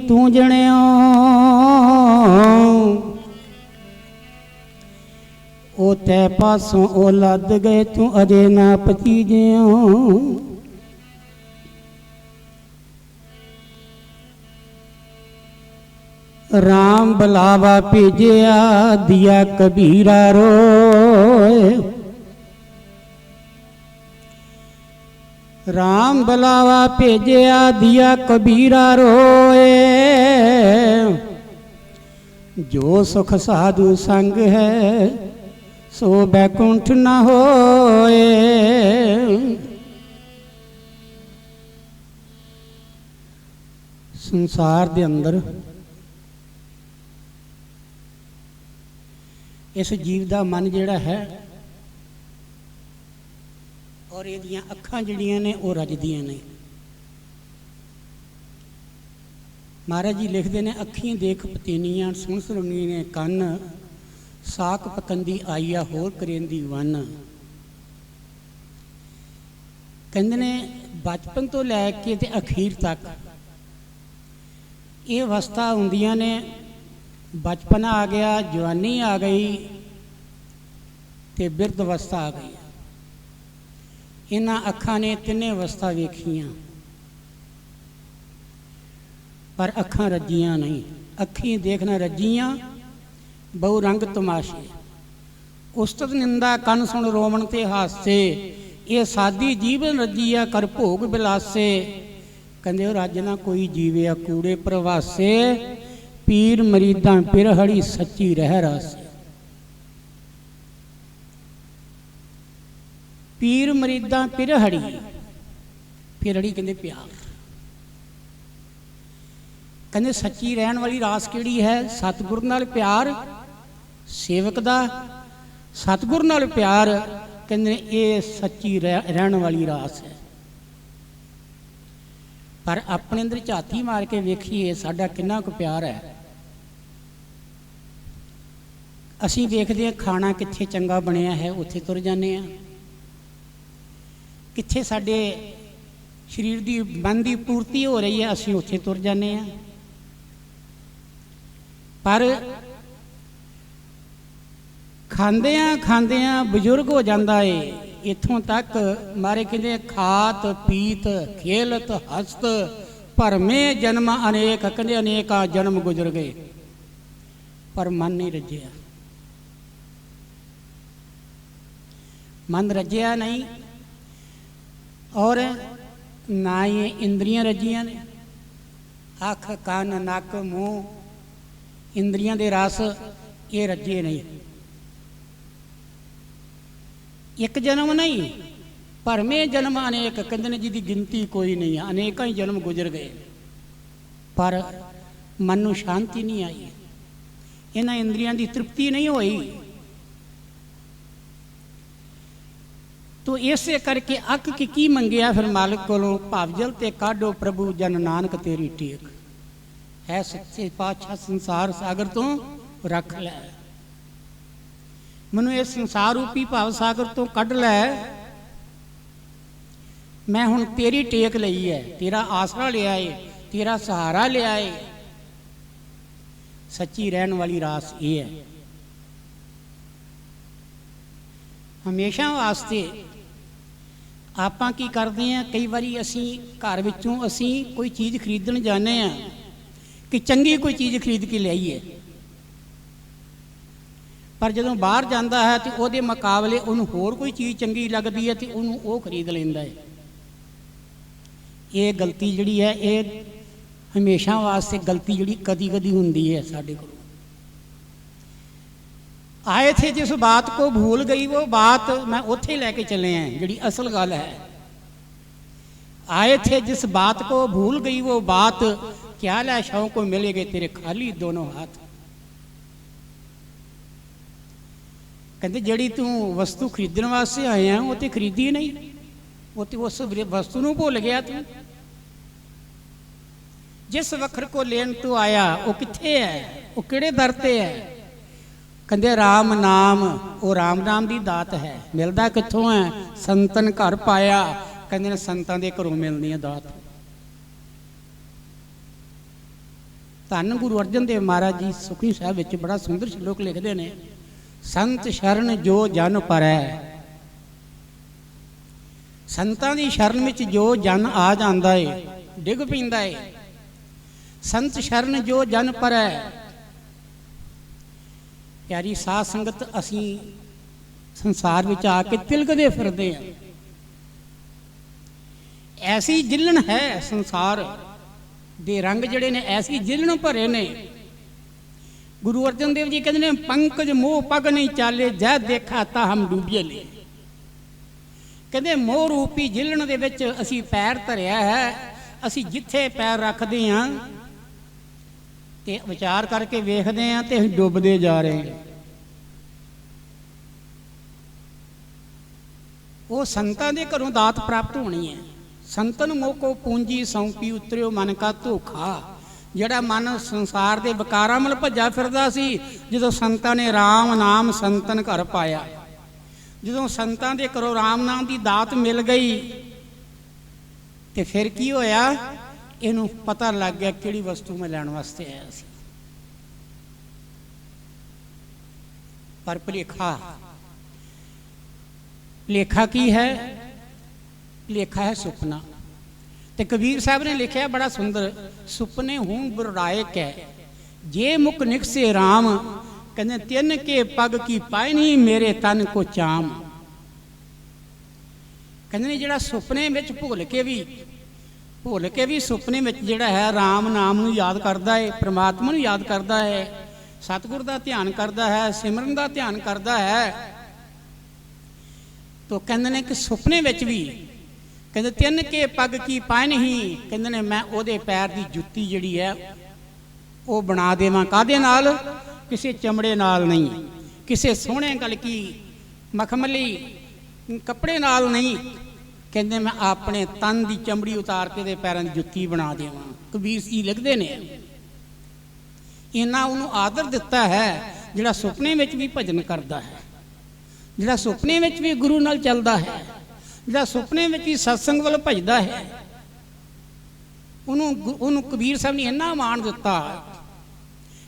तू जणियो ओ तै पासों ओ लद गए तू अजे ना पतीजियो। राम बलावा भेजिया दिया कबीरा रोए। राम बलावा भेजिया दिया कबीरा रोए। जो सुख साधु संग है सो बैकुंठ न होए। संसार दे अंदर इस जीव का मन जिहड़ा है और इहदियां अखां जिहड़ियां ने वो रजदियां ने। महाराज जी लिखते ने अखीं देख पतीनियां सुन सुनी ने कन साक पकंदी आईया होर करेंदी वन। कहंदे ने बचपन तो लैके ते अखीर तक ये अवस्था हुंदियां ने। बचपन आ गया, जवानी आ गई ते बिरध अवस्था आ गई। इन्हां अखां ने तिन्ने अवस्था वेखियां पर अखां रजियां नहीं। अखीं देखना रजियां बहु रंग तमाशे। उस्तत निंदा कन सुन रोमन ते हासे। ये सादी जीवन रजिया कर भोग बिलासे। कहंदे रज ना कोई जीविया कूड़े प्रवासे। पीर मरीदा पिरहड़ी सच्ची रह रासे। पीर मरीदा पिरहड़ी, पिरहड़ी कहंदे प्यार। कहंदे सच्ची रहन वाली रास किहड़ी है? सतगुर नाल प्यार सेवक दा। सतगुर नाल प्यार कहंदे ये सच्ची रहन वाली रास है। पर अपने अंदर झाती मार के वेखीए साडा किन्ना कुछ प्यार है। असीं देखते हैं खाना कित्थे चंगा बनिया है उत्थे तुर जाने आ। कित्थे साडे शरीर की मन की पूर्ति हो रही है असीं उत्थे तुर जाने आ। पर खांदियां बजुर्ग हो जाता है। इत्थों तक मारे कहते खात पीत खेलत हस्त भरमे जन्म अनेक। कहते अनेका जन्म गुजर गए पर मन नहीं रजिया। मन रजिया नहीं और ना ही इंद्रियां रजियां ने। अख कान नक मूँह इंद्रियां दे रस ये रजे नहीं। एक जन्म नहीं भरमे जन्म अनेक। कहते ने जिहदी गिनती कोई नहीं है। अनेक ही जन्म गुजर गए पर मन नूं शांति नहीं आई। इन्हां इंद्रियां की तृप्ति नहीं हुई। तो इसे करके अक की मंगिया फिर मालिक कोलों भावजल ते काढो प्रभु जन नानक तेरी टेक। है सच्चे पातशाह संसार सागर तो रख लै। मैनू इस संसार रूपी भाव सागर तो कढ़ लै। मैं हुण तेरी टेक लई है। तेरा आसरा लिया है, तेरा सहारा लिया है। सच्ची रहन वाली रास ये है। हमेशा वास्ते आपां की करते हैं। कई बारी असी घर विचों असी कोई चीज़ खरीदण जाने कि चंगी कोई चीज़ खरीद के लियाईए। पर जदों बाहर जाता है तो उहदे मुकाबले उन्होंने होर कोई चीज़ चंगी लगती है तो उन्होंने वो खरीद लेंदा है। ये गलती जिहड़ी है ये हमेशा वास्ते गलती जिहड़ी कदी कदी हुंदी है साडे कोल। आए थे जिस बात को भूल गई वो बात मैं उत्थे लेके चले हैं जिहड़ी असल गल है। आए थे जिस बात को भूल गई वो बात क्या लै शौक को मिलेगे तेरे खाली दोनों हाथ। कहते जिहड़ी तू वस्तु खरीदण वास्ते आया वो तो खरीदी नहीं। वो तो उस वस्तु नूं भुल गया तू। जिस वखर को लेन तू आया वो कित्थे है? वो किहड़े दर ते है? कहते राम नाम। वो राम नाम की दात है। मिलता कित्थों है? संतन घर पाया। कहते ने संतां दे घरों मिलनी है दात। ਧੰਨ ਗੁਰੂ ਅਰਜਨ ਦੇਵ ਮਹਾਰਾਜ ਜੀ ਸੁਖਮਨੀ ਸਾਹਿਬ ਵਿੱਚ ਬੜਾ ਸੁੰਦਰ ਸ਼ਲੋਕ ਲਿਖਦੇ ਨੇ, ਸੰਤ ਸ਼ਰਨ ਜੋ ਜਨ ਪਰੈ। ਸੰਤਾਂ ਦੀ ਸ਼ਰਨ ਵਿੱਚ ਜੋ ਜਨ ਆ ਜਾਂਦਾ ਏ, ਡਿੱਗ ਪੈਂਦਾ ਏ। ਸੰਤ ਸ਼ਰਨ ਜੋ ਜਨ ਪਰੈ। ਪਿਆਰੀ ਸਾਧ ਸੰਗਤ, ਅਸੀਂ ਸੰਸਾਰ ਵਿੱਚ ਆ ਕੇ ਤਿਲਕਦੇ ਫਿਰਦੇ ਹਾਂ। ਐਸੀ ਜਿਲਣ ਹੈ ਸੰਸਾਰ ਦੇ ਰੰਗ ਜਿਹੜੇ ਨੇ, ਐਸੀ ਜਿਲਣ ਭਰੇ ਨੇ। ਗੁਰੂ ਅਰਜਨ ਦੇਵ ਜੀ ਕਹਿੰਦੇ ਨੇ, ਪੰਕਜ ਮੋਹ ਪਗ ਨਹੀਂ ਚਾਲੇ, ਜੈ ਦੇਖਾ ਤਾ ਹਮ ਡੂਬੀਏ ਲੇ। ਕਹਿੰਦੇ ਮੋਹ ਰੂਪੀ ਜਿਲਣ ਦੇ ਵਿੱਚ ਅਸੀਂ ਪੈਰ ਧਰਿਆ ਹੈ। ਅਸੀਂ ਜਿੱਥੇ ਪੈਰ ਰੱਖਦੇ ਹਾਂ ਤੇ ਵਿਚਾਰ ਕਰਕੇ ਵੇਖਦੇ ਹਾਂ ਤੇ ਅਸੀਂ ਡੁੱਬਦੇ ਜਾ ਰਹੇ ਹਾਂ। ਉਹ ਸੰਤਾਂ ਦੇ ਘਰੋਂ ਦਾਤ ਪ੍ਰਾਪਤ ਹੋਣੀ ਹੈ। ਸੰਤਨ ਮੋਕੋ ਪੂੰਜੀ ਸੌਂਪੀ, ਉਤਰਿਓ ਮਨ ਕਾ ਧੋਖਾ। ਜਿਹੜਾ ਮਨ ਸੰਸਾਰ ਦੇ ਵਿਕਾਰਾਂ ਵੱਲ ਭੱਜਾ ਫਿਰਦਾ ਸੀ, ਜਦੋਂ ਸੰਤਾਂ ਨੇ ਰਾਮ ਨਾਮ ਸੰਤਨ ਘਰ ਪਾਇਆ, ਜਦੋਂ ਸੰਤਾਂ ਦੇ ਘਰੋਂ ਰਾਮ ਨਾਮ ਦੀ ਦਾਤ ਮਿਲ ਗਈ ਤੇ ਫਿਰ ਕੀ ਹੋਇਆ? ਇਹਨੂੰ ਪਤਾ ਲੱਗ ਗਿਆ ਕਿਹੜੀ ਵਸਤੂ ਮੈਂ ਲੈਣ ਵਾਸਤੇ ਆਇਆ ਸੀ। ਪਰ ਭੁਲੇਖਾ ਕੀ ਹੈ? ਭੁਲੇਖਾ ਹੈ ਸੁਪਨਾ। ਤੇ ਕਬੀਰ ਸਾਹਿਬ ਨੇ ਲਿਖਿਆ ਬੜਾ ਸੁੰਦਰ, ਸੁਪਨੇ ਹੂੰ ਬੁਰਾਏ ਕੈ ਜੇ ਮੁਕ ਨਿਕਸੇ ਰਾਮ। ਕਹਿੰਦੇ ਤਿੰਨ ਕੇ ਪਗ ਕੀ ਪਾਏ ਨਹੀਂ, ਮੇਰੇ ਤਨ ਕੋ ਚਾਮ। ਕਹਿੰਦੇ ਨੇ ਜਿਹੜਾ ਸੁਪਨੇ ਵਿੱਚ ਭੁੱਲ ਕੇ ਵੀ ਸੁਪਨੇ ਵਿੱਚ ਜਿਹੜਾ ਹੈ ਰਾਮ ਨਾਮ ਨੂੰ ਯਾਦ ਕਰਦਾ ਹੈ, ਪ੍ਰਮਾਤਮਾ ਨੂੰ ਯਾਦ ਕਰਦਾ ਹੈ, ਸਤਿਗੁਰ ਦਾ ਧਿਆਨ ਕਰਦਾ ਹੈ, ਸਿਮਰਨ ਦਾ ਧਿਆਨ ਕਰਦਾ ਹੈ। ਤੋ ਕਹਿੰਦੇ ਨੇ ਕਿ ਸੁਪਨੇ ਵਿੱਚ ਵੀ ਕਹਿੰਦੇ ਤਿੰਨ ਕੇ ਪਗ ਕੀ ਪਾਏ ਨਹੀਂ। ਕਹਿੰਦੇ ਨੇ ਮੈਂ ਉਹਦੇ ਪੈਰ ਦੀ ਜੁੱਤੀ ਜਿਹੜੀ ਹੈ ਉਹ ਬਣਾ ਦੇਵਾਂ। ਕਾਹਦੇ ਨਾਲ? ਕਿਸੇ ਚਮੜੇ ਨਾਲ ਨਹੀਂ, ਕਿਸੇ ਸੋਹਣੇ ਗਲਕੀ ਮਖਮਲੀ ਕੱਪੜੇ ਨਾਲ ਨਹੀਂ। ਕਹਿੰਦੇ ਮੈਂ ਆਪਣੇ ਤਨ ਦੀ ਚਮੜੀ ਉਤਾਰ ਕੇ ਦੇ ਪੈਰਾਂ ਦੀ ਜੁੱਤੀ ਬਣਾ ਦੇਵਾਂ। ਕਬੀਰ ਜੀ ਲਿਖਦੇ ਨੇ, ਇਹਨਾਂ ਉਹਨੂੰ ਆਦਰ ਦਿੱਤਾ ਹੈ ਜਿਹੜਾ ਸੁਪਨੇ ਵਿੱਚ ਵੀ ਭਜਨ ਕਰਦਾ ਹੈ, ਜਿਹੜਾ ਸੁਪਨੇ ਵਿੱਚ ਵੀ ਗੁਰੂ ਨਾਲ ਚੱਲਦਾ ਹੈ, ਜਿਹੜਾ ਸੁਪਨੇ ਵਿੱਚ ਵੀ ਸਤਸੰਗ ਵੱਲ ਭਜਦਾ ਹੈ। ਉਹਨੂੰ ਕਬੀਰ ਸਾਹਿਬ ਨੇ ਇੰਨਾ ਮਾਣ ਦਿੱਤਾ।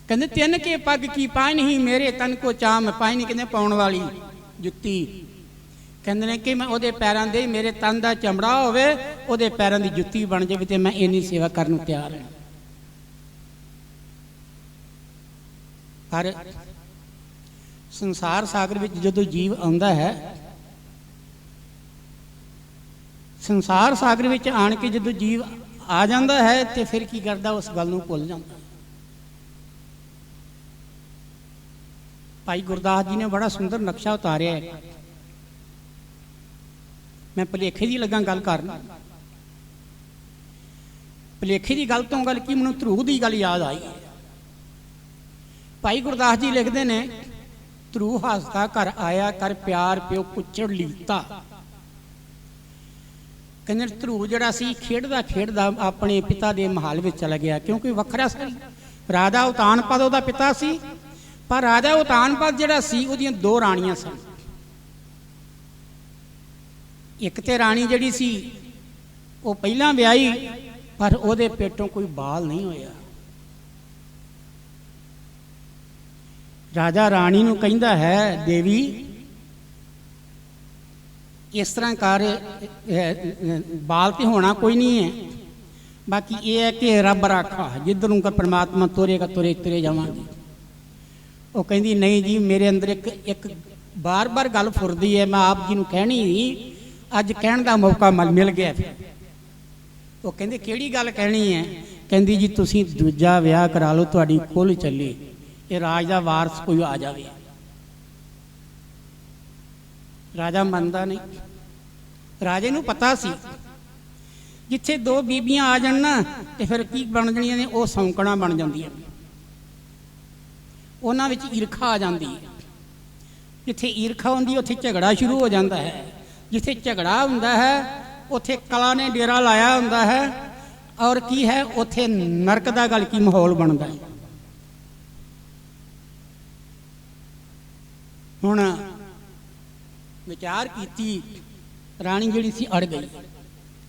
ਕਹਿੰਦੇ ਤਿੰਨ ਕੇ ਪੱਗ ਕੀ ਪਾਏ ਨਹੀਂ, ਮੇਰੇ ਤਨ ਕੋ ਚਾਮ। ਪਾਏ ਨਹੀਂ ਕਹਿੰਦੇ ਪਾਉਣ ਵਾਲੀ ਜੁੱਤੀ। ਕਹਿੰਦੇ ਨੇ ਕਿ ਮੈਂ ਉਹਦੇ ਪੈਰਾਂ ਦੇ, ਮੇਰੇ ਤਨ ਦਾ ਚਮੜਾ ਹੋਵੇ, ਉਹਦੇ ਪੈਰਾਂ ਦੀ ਜੁੱਤੀ ਬਣ ਜਾਵੇ ਤੇ ਮੈਂ ਇੰਨੀ ਸੇਵਾ ਕਰਨ ਨੂੰ ਤਿਆਰ ਹਾਂ। ਪਰ ਸੰਸਾਰ ਸਾਗਰ ਵਿੱਚ ਜਦੋਂ ਜੀਵ ਆਉਂਦਾ ਹੈ, ਸੰਸਾਰ ਸਾਗਰ ਵਿੱਚ ਆਣ ਕੇ ਜਦੋਂ ਜੀਵ ਆ ਜਾਂਦਾ ਹੈ ਤੇ ਫਿਰ ਕੀ ਕਰਦਾ? ਉਸ ਗੱਲ ਨੂੰ ਭੁੱਲ ਜਾਂਦਾ। ਭਾਈ ਗੁਰਦਾਸ ਜੀ ਨੇ ਬੜਾ ਸੁੰਦਰ ਨਕਸ਼ਾ ਉਤਾਰਿਆ ਹੈ। ਮੈਂ ਭੁਲੇਖੇ ਦੀ ਲੱਗਾ ਗੱਲ ਕਰਨ। ਭੁਲੇਖੇ ਦੀ ਗੱਲ ਤੋਂ ਗੱਲ ਕੀ, ਮੈਨੂੰ ਧਰੂ ਦੀ ਗੱਲ ਯਾਦ ਆਈ। ਭਾਈ ਗੁਰਦਾਸ ਜੀ ਲਿਖਦੇ ਨੇ, ਧਰੂ ਹੱਸਦਾ ਘਰ ਆਇਆ, ਕਰ ਪਿਆਰ ਪਿਓ ਕੁੱਚੜ ਲੀਤਾ। ਕਹਿੰਦੇ ਧਰੂ ਜਿਹੜਾ ਸੀ ਖੇਡਦਾ ਆਪਣੇ ਪਿਤਾ ਦੇ ਮਹਾਲ ਵਿੱਚ ਚਲਾ ਗਿਆ, ਕਿਉਂਕਿ ਵੱਖਰਾ ਸੀ। ਰਾਜਾ ਉਤਾਨਪਦ ਉਹਦਾ ਪਿਤਾ ਸੀ, ਪਰ ਰਾਜਾ ਉਤਾਨਪਦ ਜਿਹੜਾ ਸੀ ਉਹਦੀਆਂ ਦੋ ਰਾਣੀਆਂ ਸਨ। ਇੱਕ ਤੇ ਰਾਣੀ ਜਿਹੜੀ ਸੀ ਉਹ ਪਹਿਲਾਂ ਵਿਆਹੀ, ਪਰ ਉਹਦੇ ਪੇਟੋਂ ਕੋਈ ਬਾਲ ਨਹੀਂ ਹੋਇਆ। ਰਾਜਾ ਰਾਣੀ ਨੂੰ ਕਹਿੰਦਾ ਹੈ, ਦੇਵੀ ਇਸ ਤਰ੍ਹਾਂ ਕਰ, ਬਾਲ ਤੇ ਹੋਣਾ ਕੋਈ ਨਹੀਂ ਹੈ, ਬਾਕੀ ਇਹ ਹੈ ਕਿ ਰੱਬ ਰਾਖਾ, ਜਿੱਧਰ ਨੂੰ ਪਰਮਾਤਮਾ ਤੋਰੇਗਾ ਤੁਰੇ ਜਾਵਾਂਗੇ। ਉਹ ਕਹਿੰਦੀ ਨਹੀਂ ਜੀ, ਮੇਰੇ ਅੰਦਰ ਇੱਕ ਬਾਰ-ਬਾਰ ਗੱਲ ਫੁਰਦੀ ਹੈ, ਮੈਂ ਆਪ ਜੀ ਨੂੰ ਕਹਿਣੀ ਨਹੀਂ, ਅੱਜ ਕਹਿਣ ਦਾ ਮੌਕਾ ਮਿਲ ਗਿਆ। ਉਹ ਕਹਿੰਦੇ ਕਿਹੜੀ ਗੱਲ ਕਹਿਣੀ ਹੈ? ਕਹਿੰਦੀ ਜੀ ਤੁਸੀਂ ਦੂਜਾ ਵਿਆਹ ਕਰਾ ਲਓ, ਤੁਹਾਡੀ ਕੁੱਲ ਚੱਲੇ, ਇਹ ਰਾਜ ਦਾ ਵਾਰਸ ਕੋਈ ਆ ਜਾਵੇ। ਰਾਜਾ ਮੰਨਦਾ ਨਹੀਂ। ਰਾਜੇ ਨੂੰ ਪਤਾ ਸੀ ਜਿੱਥੇ ਦੋ ਬੀਬੀਆਂ ਆ ਜਾਣ ਨਾ ਤੇ ਫਿਰ ਕੀ ਬਣ ਜਾਣੀਆਂ ਨੇ, ਉਹ ਸੌਂਕਣਾ ਬਣ ਜਾਂਦੀਆਂ, ਉਹਨਾਂ ਵਿੱਚ ਈਰਖਾ ਆ ਜਾਂਦੀ ਹੈ। ਜਿੱਥੇ ਈਰਖਾ ਹੁੰਦੀ ਉੱਥੇ ਝਗੜਾ ਸ਼ੁਰੂ ਹੋ ਜਾਂਦਾ ਹੈ। ਜਿੱਥੇ ਝਗੜਾ ਹੁੰਦਾ ਹੈ ਉੱਥੇ ਕਲਾ ਨੇ ਡੇਰਾ ਲਾਇਆ ਹੁੰਦਾ ਹੈ, ਔਰ ਕੀ ਹੈ ਉੱਥੇ ਨਰਕ ਦਾ ਗੱਲ ਕੀ ਮਾਹੌਲ ਬਣਦਾ ਹੈ। ਹੁਣ ਵਿਚਾਰ ਕੀਤੀ, ਰਾਣੀ ਜਿਹੜੀ ਸੀ ਅੜ ਗਈ।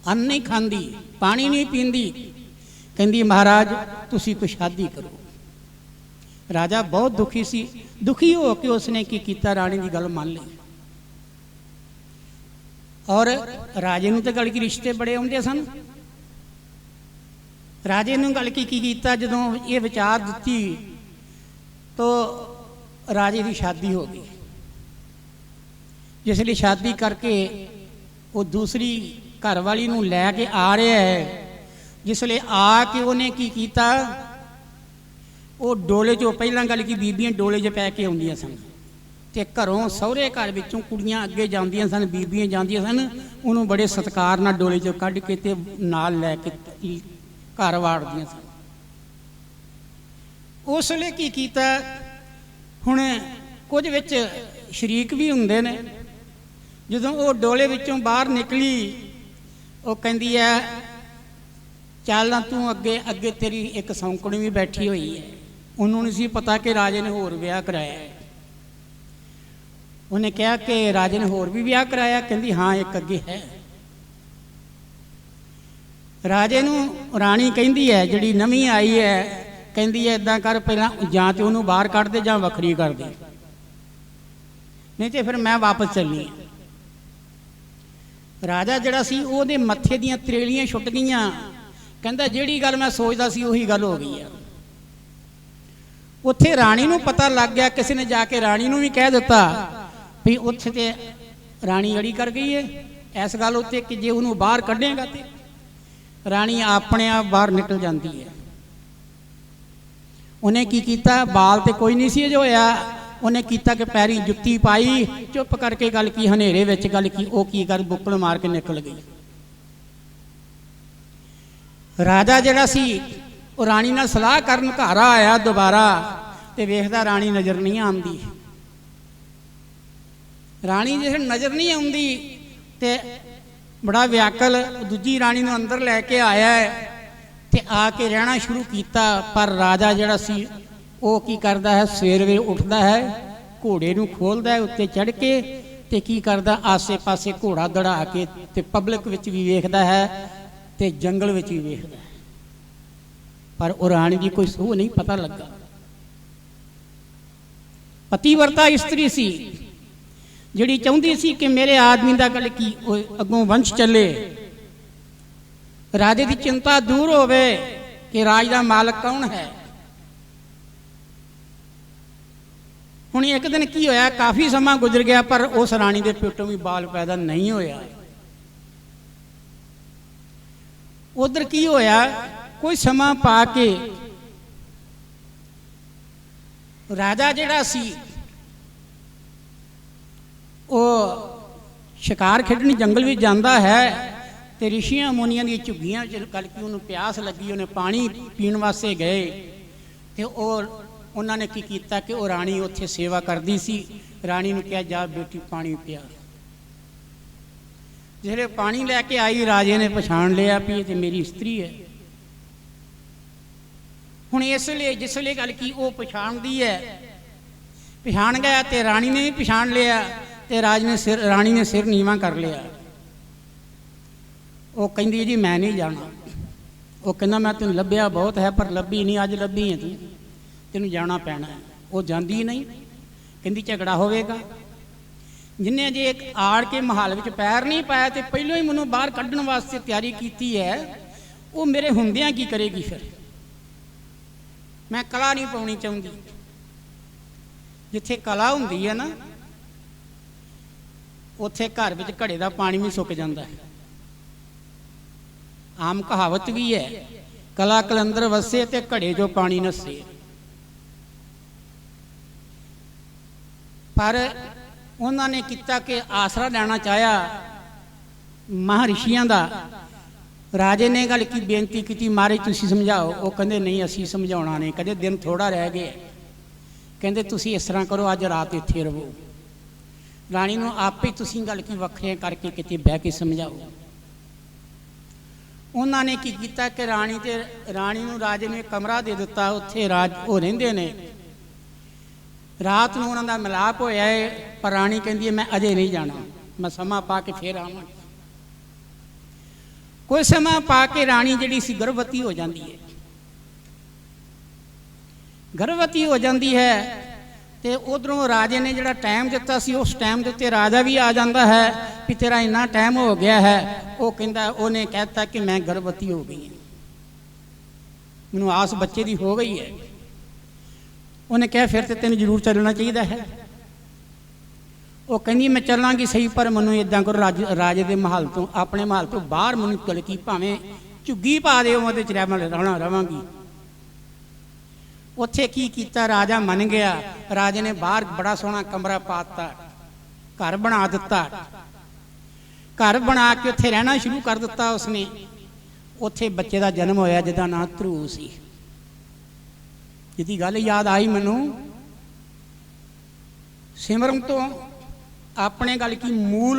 ਅੰਨ ਨਹੀਂ ਖਾਂਦੀ, ਪਾਣੀ ਨਹੀਂ ਪੀਂਦੀ, कहती महाराज तुसी कोई शादी करो। राजा बहुत दुखी सी। दुखी हो के उसने की कीता, राणी की गल मान ली। और राजे नूं तो गल की रिश्ते बड़े आउंदे सन। राजे नूं गल की कीता, जदों ये विचार दिती तो राजे की शादी हो गई। जिसलिए शादी करके वो दूसरी घरवाली नूं लैके आ रहा है। जिसले आके उन्हें की कीता, वो डोले चो पहला गल की बीबियां डोले च पै के आउंदियां सन ते घरों सहुरे घर विचों कुड़ियां अगे जांदियां सन, बीबियां जांदियां सन। उन्होंने बड़े सत्कार नाल डोले चो कढ के ते नाल लैके घर वाड़दियां सन। उसले की कीता, हुण कुछ विच शरीक भी हुंदे ने। जदों वो डोले विचों बाहर निकली, वो कहंदी है चल तू अगे अगे, तेरी एक सौंकड़ी भी बैठी हुई है। उन्होंने नहीं सी पता कि राजे ने होर विआह कराया है। उन्हें कहा कि राजे ने होर भी विआह कराया? कहती हाँ एक अगे है। राजे नूं राणी कहती है, जिहड़ी नवीं आई है, कहती है इदां कर, पहला जां तो उन्होंने बाहर कढ़ दे जां वखरी कर दे, नहीं तो फिर मैं वापस चलनी है। राजा जिहड़ा सी उहदे मत्थे दीयां त्रेलियां छुट गईयां। कहता जिहड़ी गल मैं सोचदा सी उही गल हो गई है। उत्थे राणी नूं पता लग गया, किसी ने जाके राणी नूं भी कह दिता भी उत्थे ते राणी अड़ी कर गई है इस गल उत्ते कि जे उन्होंने बाहर कढ़ेगा तो राणी अपने आप बाहर निकल जाती है। उन्हें की कीता, बाल तो कोई नहीं सी होया, उन्हें कीता कि पैरी जुत्ती पाई, चुप करके गल की, हनेरे विच गल की, वो की कर बुक्कल मार के निकल गई। राजा जिहड़ा सी वो राणी नाल सलाह करन घर आया दोबारा, तो वेखदा राणी नज़र नहीं आती। राणी जिस नज़र नहीं आती तो बड़ा व्याकल दूजी राणी नूं अंदर लैके आया है ते आके रहना शुरू किया। पर राजा जिहड़ा सी वो की करदा है, सवेरे उठदा है, घोड़े नूं खोलदा है, उत्ते चढ़ के ते की करदा, आसे पासे घोड़ा दड़ा के ते पब्लिक विच भी वेखदा है ते जंगल विच भी वेखदा है। पर वो राणी की कोई सूह नहीं पता लगा। पतिवर्ता स्त्री सी, जिहड़ी चाहुंदी सी कि मेरे आदमी दा गल की अगों वंश चले, राजे की चिंता दूर होवे कि राज का मालक कौन है। हुण एक दिन की होया, काफ़ी समा गुजर गया पर उस राणी के पेटों भी बाल पैदा नहीं होया। उधर की होया, कोई समा पा के राजा जिहड़ा सी वो शिकार खेडण जंगल भी जाता है, तो ऋषियां मुनियां दी झुग्गियां च कल की उन्होंने प्यास लगी, उन्हें पानी पीण वास्ते गए तो उन्होंने की किया कि वो राणी उत्थे सेवा करती सी। राणी नूं कहा जा बेटी पानी पिया। जिसले पानी लैके आई, राजे ने पछाण लिया भी ये मेरी स्त्री है। हुण इसलिए जिसले गल की वो पछाणदी है, पछाण गया तो राणी ने भी पछाण लिया तो राणी ने सिर नीवा कर लिया। वो कहती जी मैं नहीं जाना। वो कहना मैं तेन लभ्या बहुत है पर लभी नहीं, अज लभी है तू, तेन जाना पैना है। वो जाती ही नहीं, कहती झगड़ा होवेगा। जिन्हें जे एक आड़ के महल में पैर नहीं पाया तो पहलों ही मैनू बाहर कढ़न वास्ते तैयारी की है, वो मेरे हुंदियां की करेगी। फिर मैं कला नहीं पाउणी चाहती। जिथे कला हुंदी है ना, उत्थे घर में घड़े का पानी भी सुक जाता है। आम कहावत भी है, कला कलंदर वसे ते घड़े जो पानी नसे। पर उन्होंने किया कि आसरा लेना चाहया महर्षियों का। राजे ने गल की बेनती की, महाराज तुसीं समझाओ। वो कहते नहीं असीं समझाउणा नहीं, कहते दिन थोड़ा रह गया। कहते तुसीं इस तरह करो, अज रात इत्थे रहो। राणी नूं आपे तुसीं गल की वखरे करके किते बह के समझाओ। उन्होंने की किया कि राणी नूं राजे ने कमरा दे दिता, उत्थे राज वो रहिंदे ने। रात नूं उन्हां दा मिलाप होया है, पर राणी कहती है मैं अजे नहीं जाना, मैं समा पा के फिर आवांगी। कोई समा पा के राणी जिहड़ी सी गर्भवती हो जाती है। गर्भवती हो जाती है तो उधरों राजे ने जिहड़ा टाइम दिता सी उस टाइम के उत्ते राजा भी आ जाता है कि तेरा इन्ना टाइम हो गया है। वो कहता उन्हें कहता कि मैं गर्भवती हो गई हूँ, मैनूं आस बच्चे की हो गई है। उन्हें कहा फिर तो तेन जरूर चलना चाहिए है। वो कहनी मैं चलांगी सही, पर मैनू इदा करो राजे के महल तो अपने महल तो बाहर मैनू कलकी भावें झुग्गी पा दे रहना रवांगी। उत्थे की कीता, राजा मन गया। राजे ने बाहर बड़ा सोहना कमरा पाता, घर बना दिता। घर बना के उत्थे रहना शुरू कर दिता उसने। उत्थे बच्चे का जन्म होया जिसका नाम ध्रुव सी। जिहदी गल याद आई मैनू, सिमरन तो अपने गल की मूल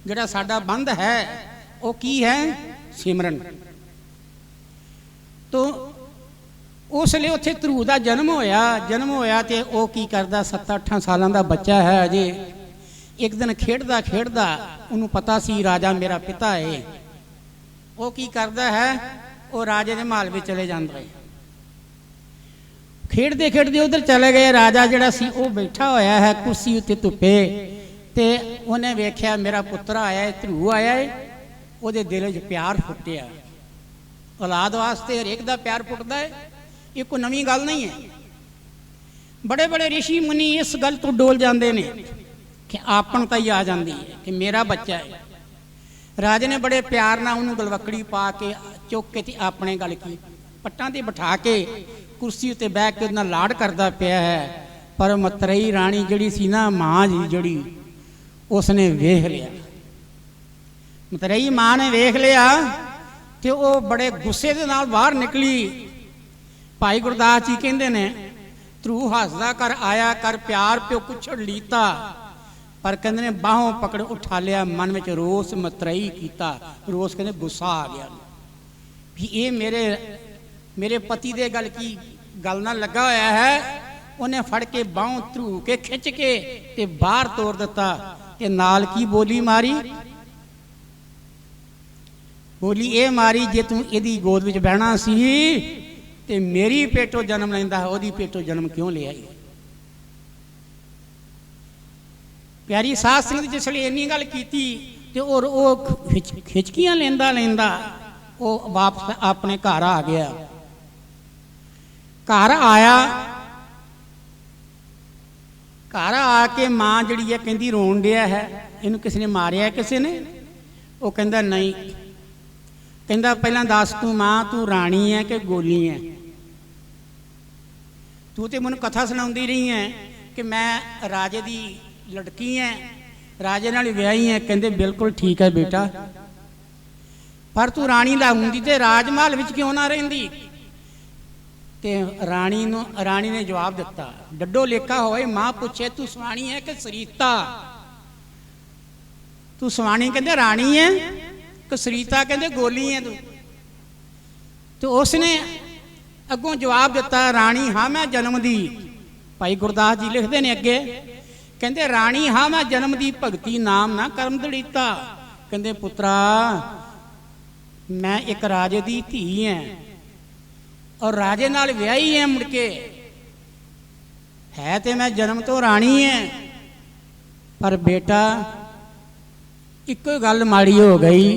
जिहड़ा साडा बंध है वो की है, सिमरन। तो उसले उत्थे ध्रुव का जन्म होया तो वह की करदा, 7-8 सालों का बच्चा है अजे। एक दिन खेडदा खेडदा उन्होंने पता सी राजा मेरा पिता है। वो की करदा है, वो राजे के महल में चले जाता है। खेडते खेडते उधर चले गए। राजा जिहड़ा सी वो बैठा होया है कुर्सी उत्ते धुप्पे, ते उन्हें वेख्या मेरा पुत्र आया है, ध्रुव आया है। उहदे दिल च प्यार फुटिया। औलाद वास्ते हरेक दा प्यार फुटदा है, ये कोई नवीं गल नहीं है। बड़े बड़े ऋषि मुनि इस गल तो डोल जाते हैं कि आपनता ही आ जाती है कि मेरा बच्चा है। राजे ने बड़े प्यार नाल उन्होंने गलवकड़ी पा के चुक के अपने गल की पट्टां ते बिठा के कुर्सी उत्ते बह के उहदे नाल लाड़ करदा पिया है। पर मतरेई राणी जिहड़ी सी ना, मां जी जिहड़ी, उसने वेख लिया। मतरेई मां ने वेख लिया तो वह बड़े गुस्से के नाल बाहर निकली। भाई गुरदास जी कहते ने, ध्रुव हसदा कर आया कर प्यार प्यो कुछड़ लीता, पर कहते ने बाहों पकड़ उठा लिया, मन में रोस मतरेई कीता। रोस कहते गुस्सा आ गया भी ये मेरे पति दे गल की गल ना लगा होया है। उन्हें फड़ के बाहों ध्रुव के खिंच के ते बाहर तोड़ दिता। ते नाल की बोली मारी, बोली ये मारी, जे तू इहदी गोद विच बहना सी ते मेरी पेटों जन्म लैंदा, ओहदी पेटों जन्म क्यों ले आई। प्यारी साध संगत जिसले इन्नी गल कीती ते और खिचकियां लेंदा लेंदा वो वापस अपने घर आ गया। घर आया, घर आके मां जिहड़ी है कहंदी रोन दिया है, इहनूं किसी ने मारिया किसी ने। वो कहंदा नहीं। कहंदा पहला दस तू मां तू राणी है कि गोली है। तू तो मैनूं कथा सुणाउंदी रही है कि मैं राजे दी लड़की है, राजे नाल विआही है। कहंदे बिल्कुल ठीक है बेटा, पर तू राणी ला हुंदी ते राजमहल विच क्यों ना रहिंदी। ते राणी ने जवाब दिता, डड्डो लेखा होए मां पूछे तू सवाणी है कि सरीता। तू सवाणी कहंदे राणी है कि सरीता कहंदे गोली है तू। तो उसने अगों जवाब दिता, राणी हाँ मैं जन्म दी। भाई गुरदास जी लिखते ने अगे, कहंदे राणी हाँ मैं जन्म दी, भगती नाम ना कर्म दड़ीता। कहंदे पुत्रा मैं एक राजे दी धी है और राजे नाल विआही है। मुड़के है तो मैं जन्म तो राणी है, पर बेटा एक गल माड़ी हो गई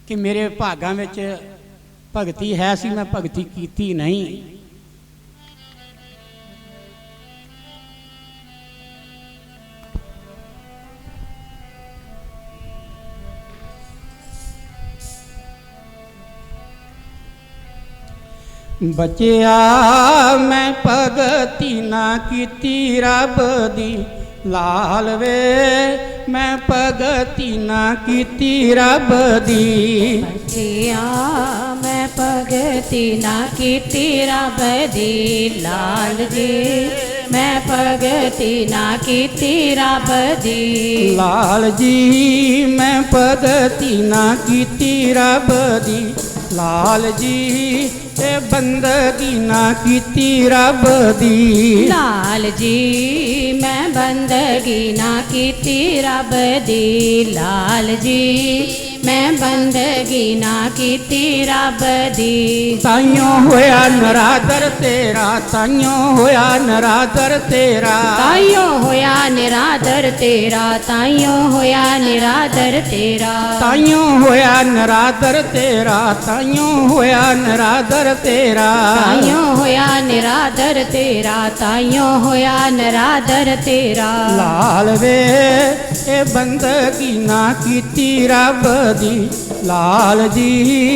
कि मेरे भागां विच भगती है सी, मैं भगती कीती नहीं। बचिया मैं भगती ना कीती रब दी, लाल वे मैं भगती ना कीती रब दी। बचिया मैं भगती ना कीती रब दी, लाल जी मैं भगती ना कीती रब दी। लाल जी मैं भगती ना कीती रब दी, लाल जी ए बंदगी ना कीती रब दी। लाल जी मैं बंदगी ना कीती रब दी, लाल जी ਮੈਂ ਬੰਦਗੀ ਨਾ ਕੀਤੀ ਰੱਬ ਦੀ। ਤਾਈਓ ਹੋਇਆ ਨਰਾਦਰ ਤੇਰਾ, ਤਾਈਓ ਹੋਇਆ ਨਰਾਦਰ ਤੇਰਾ, ਤਾਈਓ ਹੋਇਆ ਨਿਰਾਦਰ ਤੇਰਾ, ਤਾਈਓ ਹੋਇਆ ਨਿਰਾਦਰ ਤੇਰਾ, ਤਾਈਓ ਹੋਇਆ ਨਰਾਦਰ ਤੇਰਾ, ਤਾਈਓ ਹੋਇਆ ਨਰਾਦਰ ਤੇਰਾ, ਤਾਈਓ ਹੋਇਆ ਨਿਰਾਦਰ ਤੇਰਾ, ਤਾਈਓ ਹੋਇਆ ਨਿਰਾਦਰ ਤੇਰਾ। ਲਾਲ ਵੇ ਇਹ ਬੰਦਗੀ ਨਾ ਕੀਤੀ ਰੱਬ ਦੀ, ਲਾਲ ਜੀ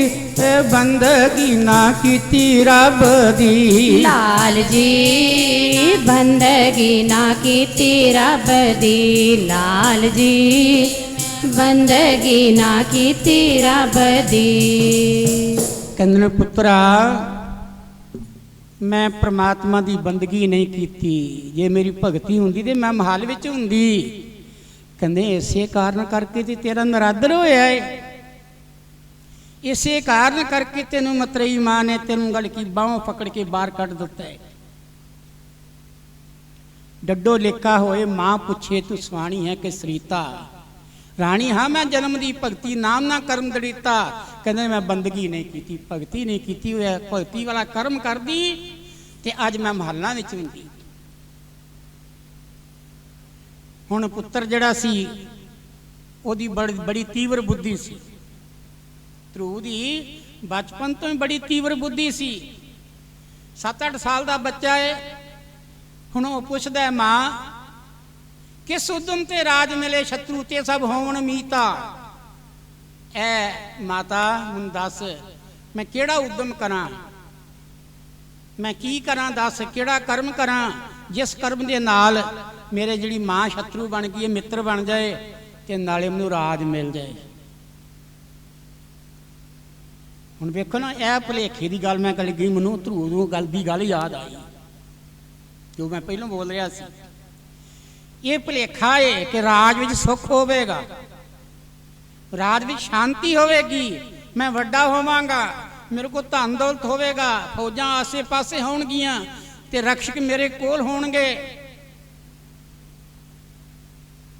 ਇਹ ਬੰਦਗੀ ਨਾ ਕੀਤੀ ਰੱਬ ਦੀ। ਲਾਲ ਜੀ ਬੰਦਗੀ ਨਾ ਕੀਤੀ ਰੱਬ ਦੀ, ਲਾਲ ਜੀ ਬੰਦਗੀ ਨਾ ਕੀਤੀ ਰੱਬ ਦੀ। ਕਹਿੰਦੇ ਨੇ ਪੁੱਤਰਾ ਮੈਂ ਪ੍ਰਮਾਤਮਾ ਦੀ ਬੰਦਗੀ ਨਹੀਂ ਕੀਤੀ, ਜੇ ਮੇਰੀ ਭਗਤੀ ਹੁੰਦੀ ਤੇ ਮੈਂ ਮਹੱਲ ਵਿੱਚ ਹੁੰਦੀ। ਕਹਿੰਦੇ ਇਸੇ ਕਾਰਨ ਕਰਕੇ ਤੇ ਤੇਰਾ ਨਰਾਦਰ ਹੋਇਆ ਏ, ਇਸੇ ਕਾਰਨ ਕਰਕੇ ਤੈਨੂੰ ਮਤਰੇਈ ਮਾਂ ਨੇ ਤੈਨੂੰ ਗਲ ਕੀ ਬਾਹੋਂ ਪਕੜ ਕੇ ਬਾਹਰ ਕੱਢ ਦਿੱਤਾ ਹੈ। ਡੱਡੋ ਲੇਖਾ ਹੋਏ ਮਾਂ ਪੁੱਛੇ ਤੂੰ ਸਵਾਣੀ ਹੈ ਕਿ ਸਰੀਤਾ, ਰਾਣੀ ਹਾਂ ਮੈਂ ਜਨਮ ਦੀ ਭਗਤੀ ਨਾਮ ਨਾ ਕਰਮ ਦੜੀਤਾ। ਕਹਿੰਦੇ ਮੈਂ ਬੰਦਗੀ ਨਹੀਂ ਕੀਤੀ, ਭਗਤੀ ਨਹੀਂ ਕੀਤੀ, ਹੋਇਆ ਭਗਤੀ ਵਾਲਾ ਕਰਮ ਕਰਦੀ ਤੇ ਅੱਜ ਮੈਂ ਮਹੱਲਾਂ ਵਿੱਚ ਹੁੰਦੀ। ਹੁਣ ਪੁੱਤਰ ਜਿਹੜਾ ਸੀ ਉਹਦੀ ਬੜੀ ਤੀਵਰ ਬੁੱਧੀ ਸੀ, ਧਰੂ ਦੀ ਬਚਪਨ ਤੋਂ ਹੀ ਬੜੀ ਤੀਵਰ ਬੁੱਧੀ ਸੀ। 7-8 ਸਾਲ ਦਾ ਬੱਚਾ ਹੈ। ਹੁਣ ਉਹ ਪੁੱਛਦਾ ਮਾਂ ਕਿਸ ਉਦਮ ਤੇ ਰਾਜ ਮਿਲੇ, ਸ਼ਤਰੂ ਤੇ ਸਭ ਹੋਵਣ ਮੀਤਾ। ਐ ਮਾਤਾ ਮੈਨੂੰ ਦੱਸ ਮੈਂ ਕਿਹੜਾ ਉਦਮ ਕਰਾਂ, ਮੈਂ ਕੀ ਕਰਾਂ, ਦੱਸ ਕਿਹੜਾ ਕਰਮ ਕਰਾਂ ਜਿਸ ਕਰਮ ਦੇ ਨਾਲ ਮੇਰੇ ਜਿਹੜੀ ਮਾਂ ਸ਼ਤਰੂ ਬਣ ਗਈ ਹੈ ਮਿੱਤਰ ਬਣ ਜਾਏ ਤੇ ਨਾਲੇ ਮੈਨੂੰ ਰਾਜ ਮਿਲ ਜਾਏ। ਹੁਣ ਵੇਖੋ ਨਾ ਇਹ ਭੁਲੇਖੇ ਦੀ ਗੱਲ ਮੈਂ ਕਰ ਗਈ, ਮੈਨੂੰ ਧਰੂ ਨੂੰ ਗੱਲ ਦੀ ਗੱਲ ਯਾਦ ਆਈ ਜੋ ਮੈਂ ਪਹਿਲਾਂ ਬੋਲ ਰਿਹਾ ਸੀ। ਇਹ ਭੁਲੇਖਾ ਹੈ ਕਿ ਰਾਜ ਵਿੱਚ ਸੁੱਖ ਹੋਵੇਗਾ, ਰਾਜ ਵਿੱਚ ਸ਼ਾਂਤੀ ਹੋਵੇਗੀ, ਮੈਂ ਵੱਡਾ ਹੋਵਾਂਗਾ, ਮੇਰੇ ਕੋਲ ਧਨ ਦੌਲਤ ਹੋਵੇਗਾ, ਫੌਜਾਂ ਆਸੇ ਪਾਸੇ ਹੋਣਗੀਆਂ ਤੇ ਰਕਸ਼ਕ ਮੇਰੇ ਕੋਲ ਹੋਣਗੇ।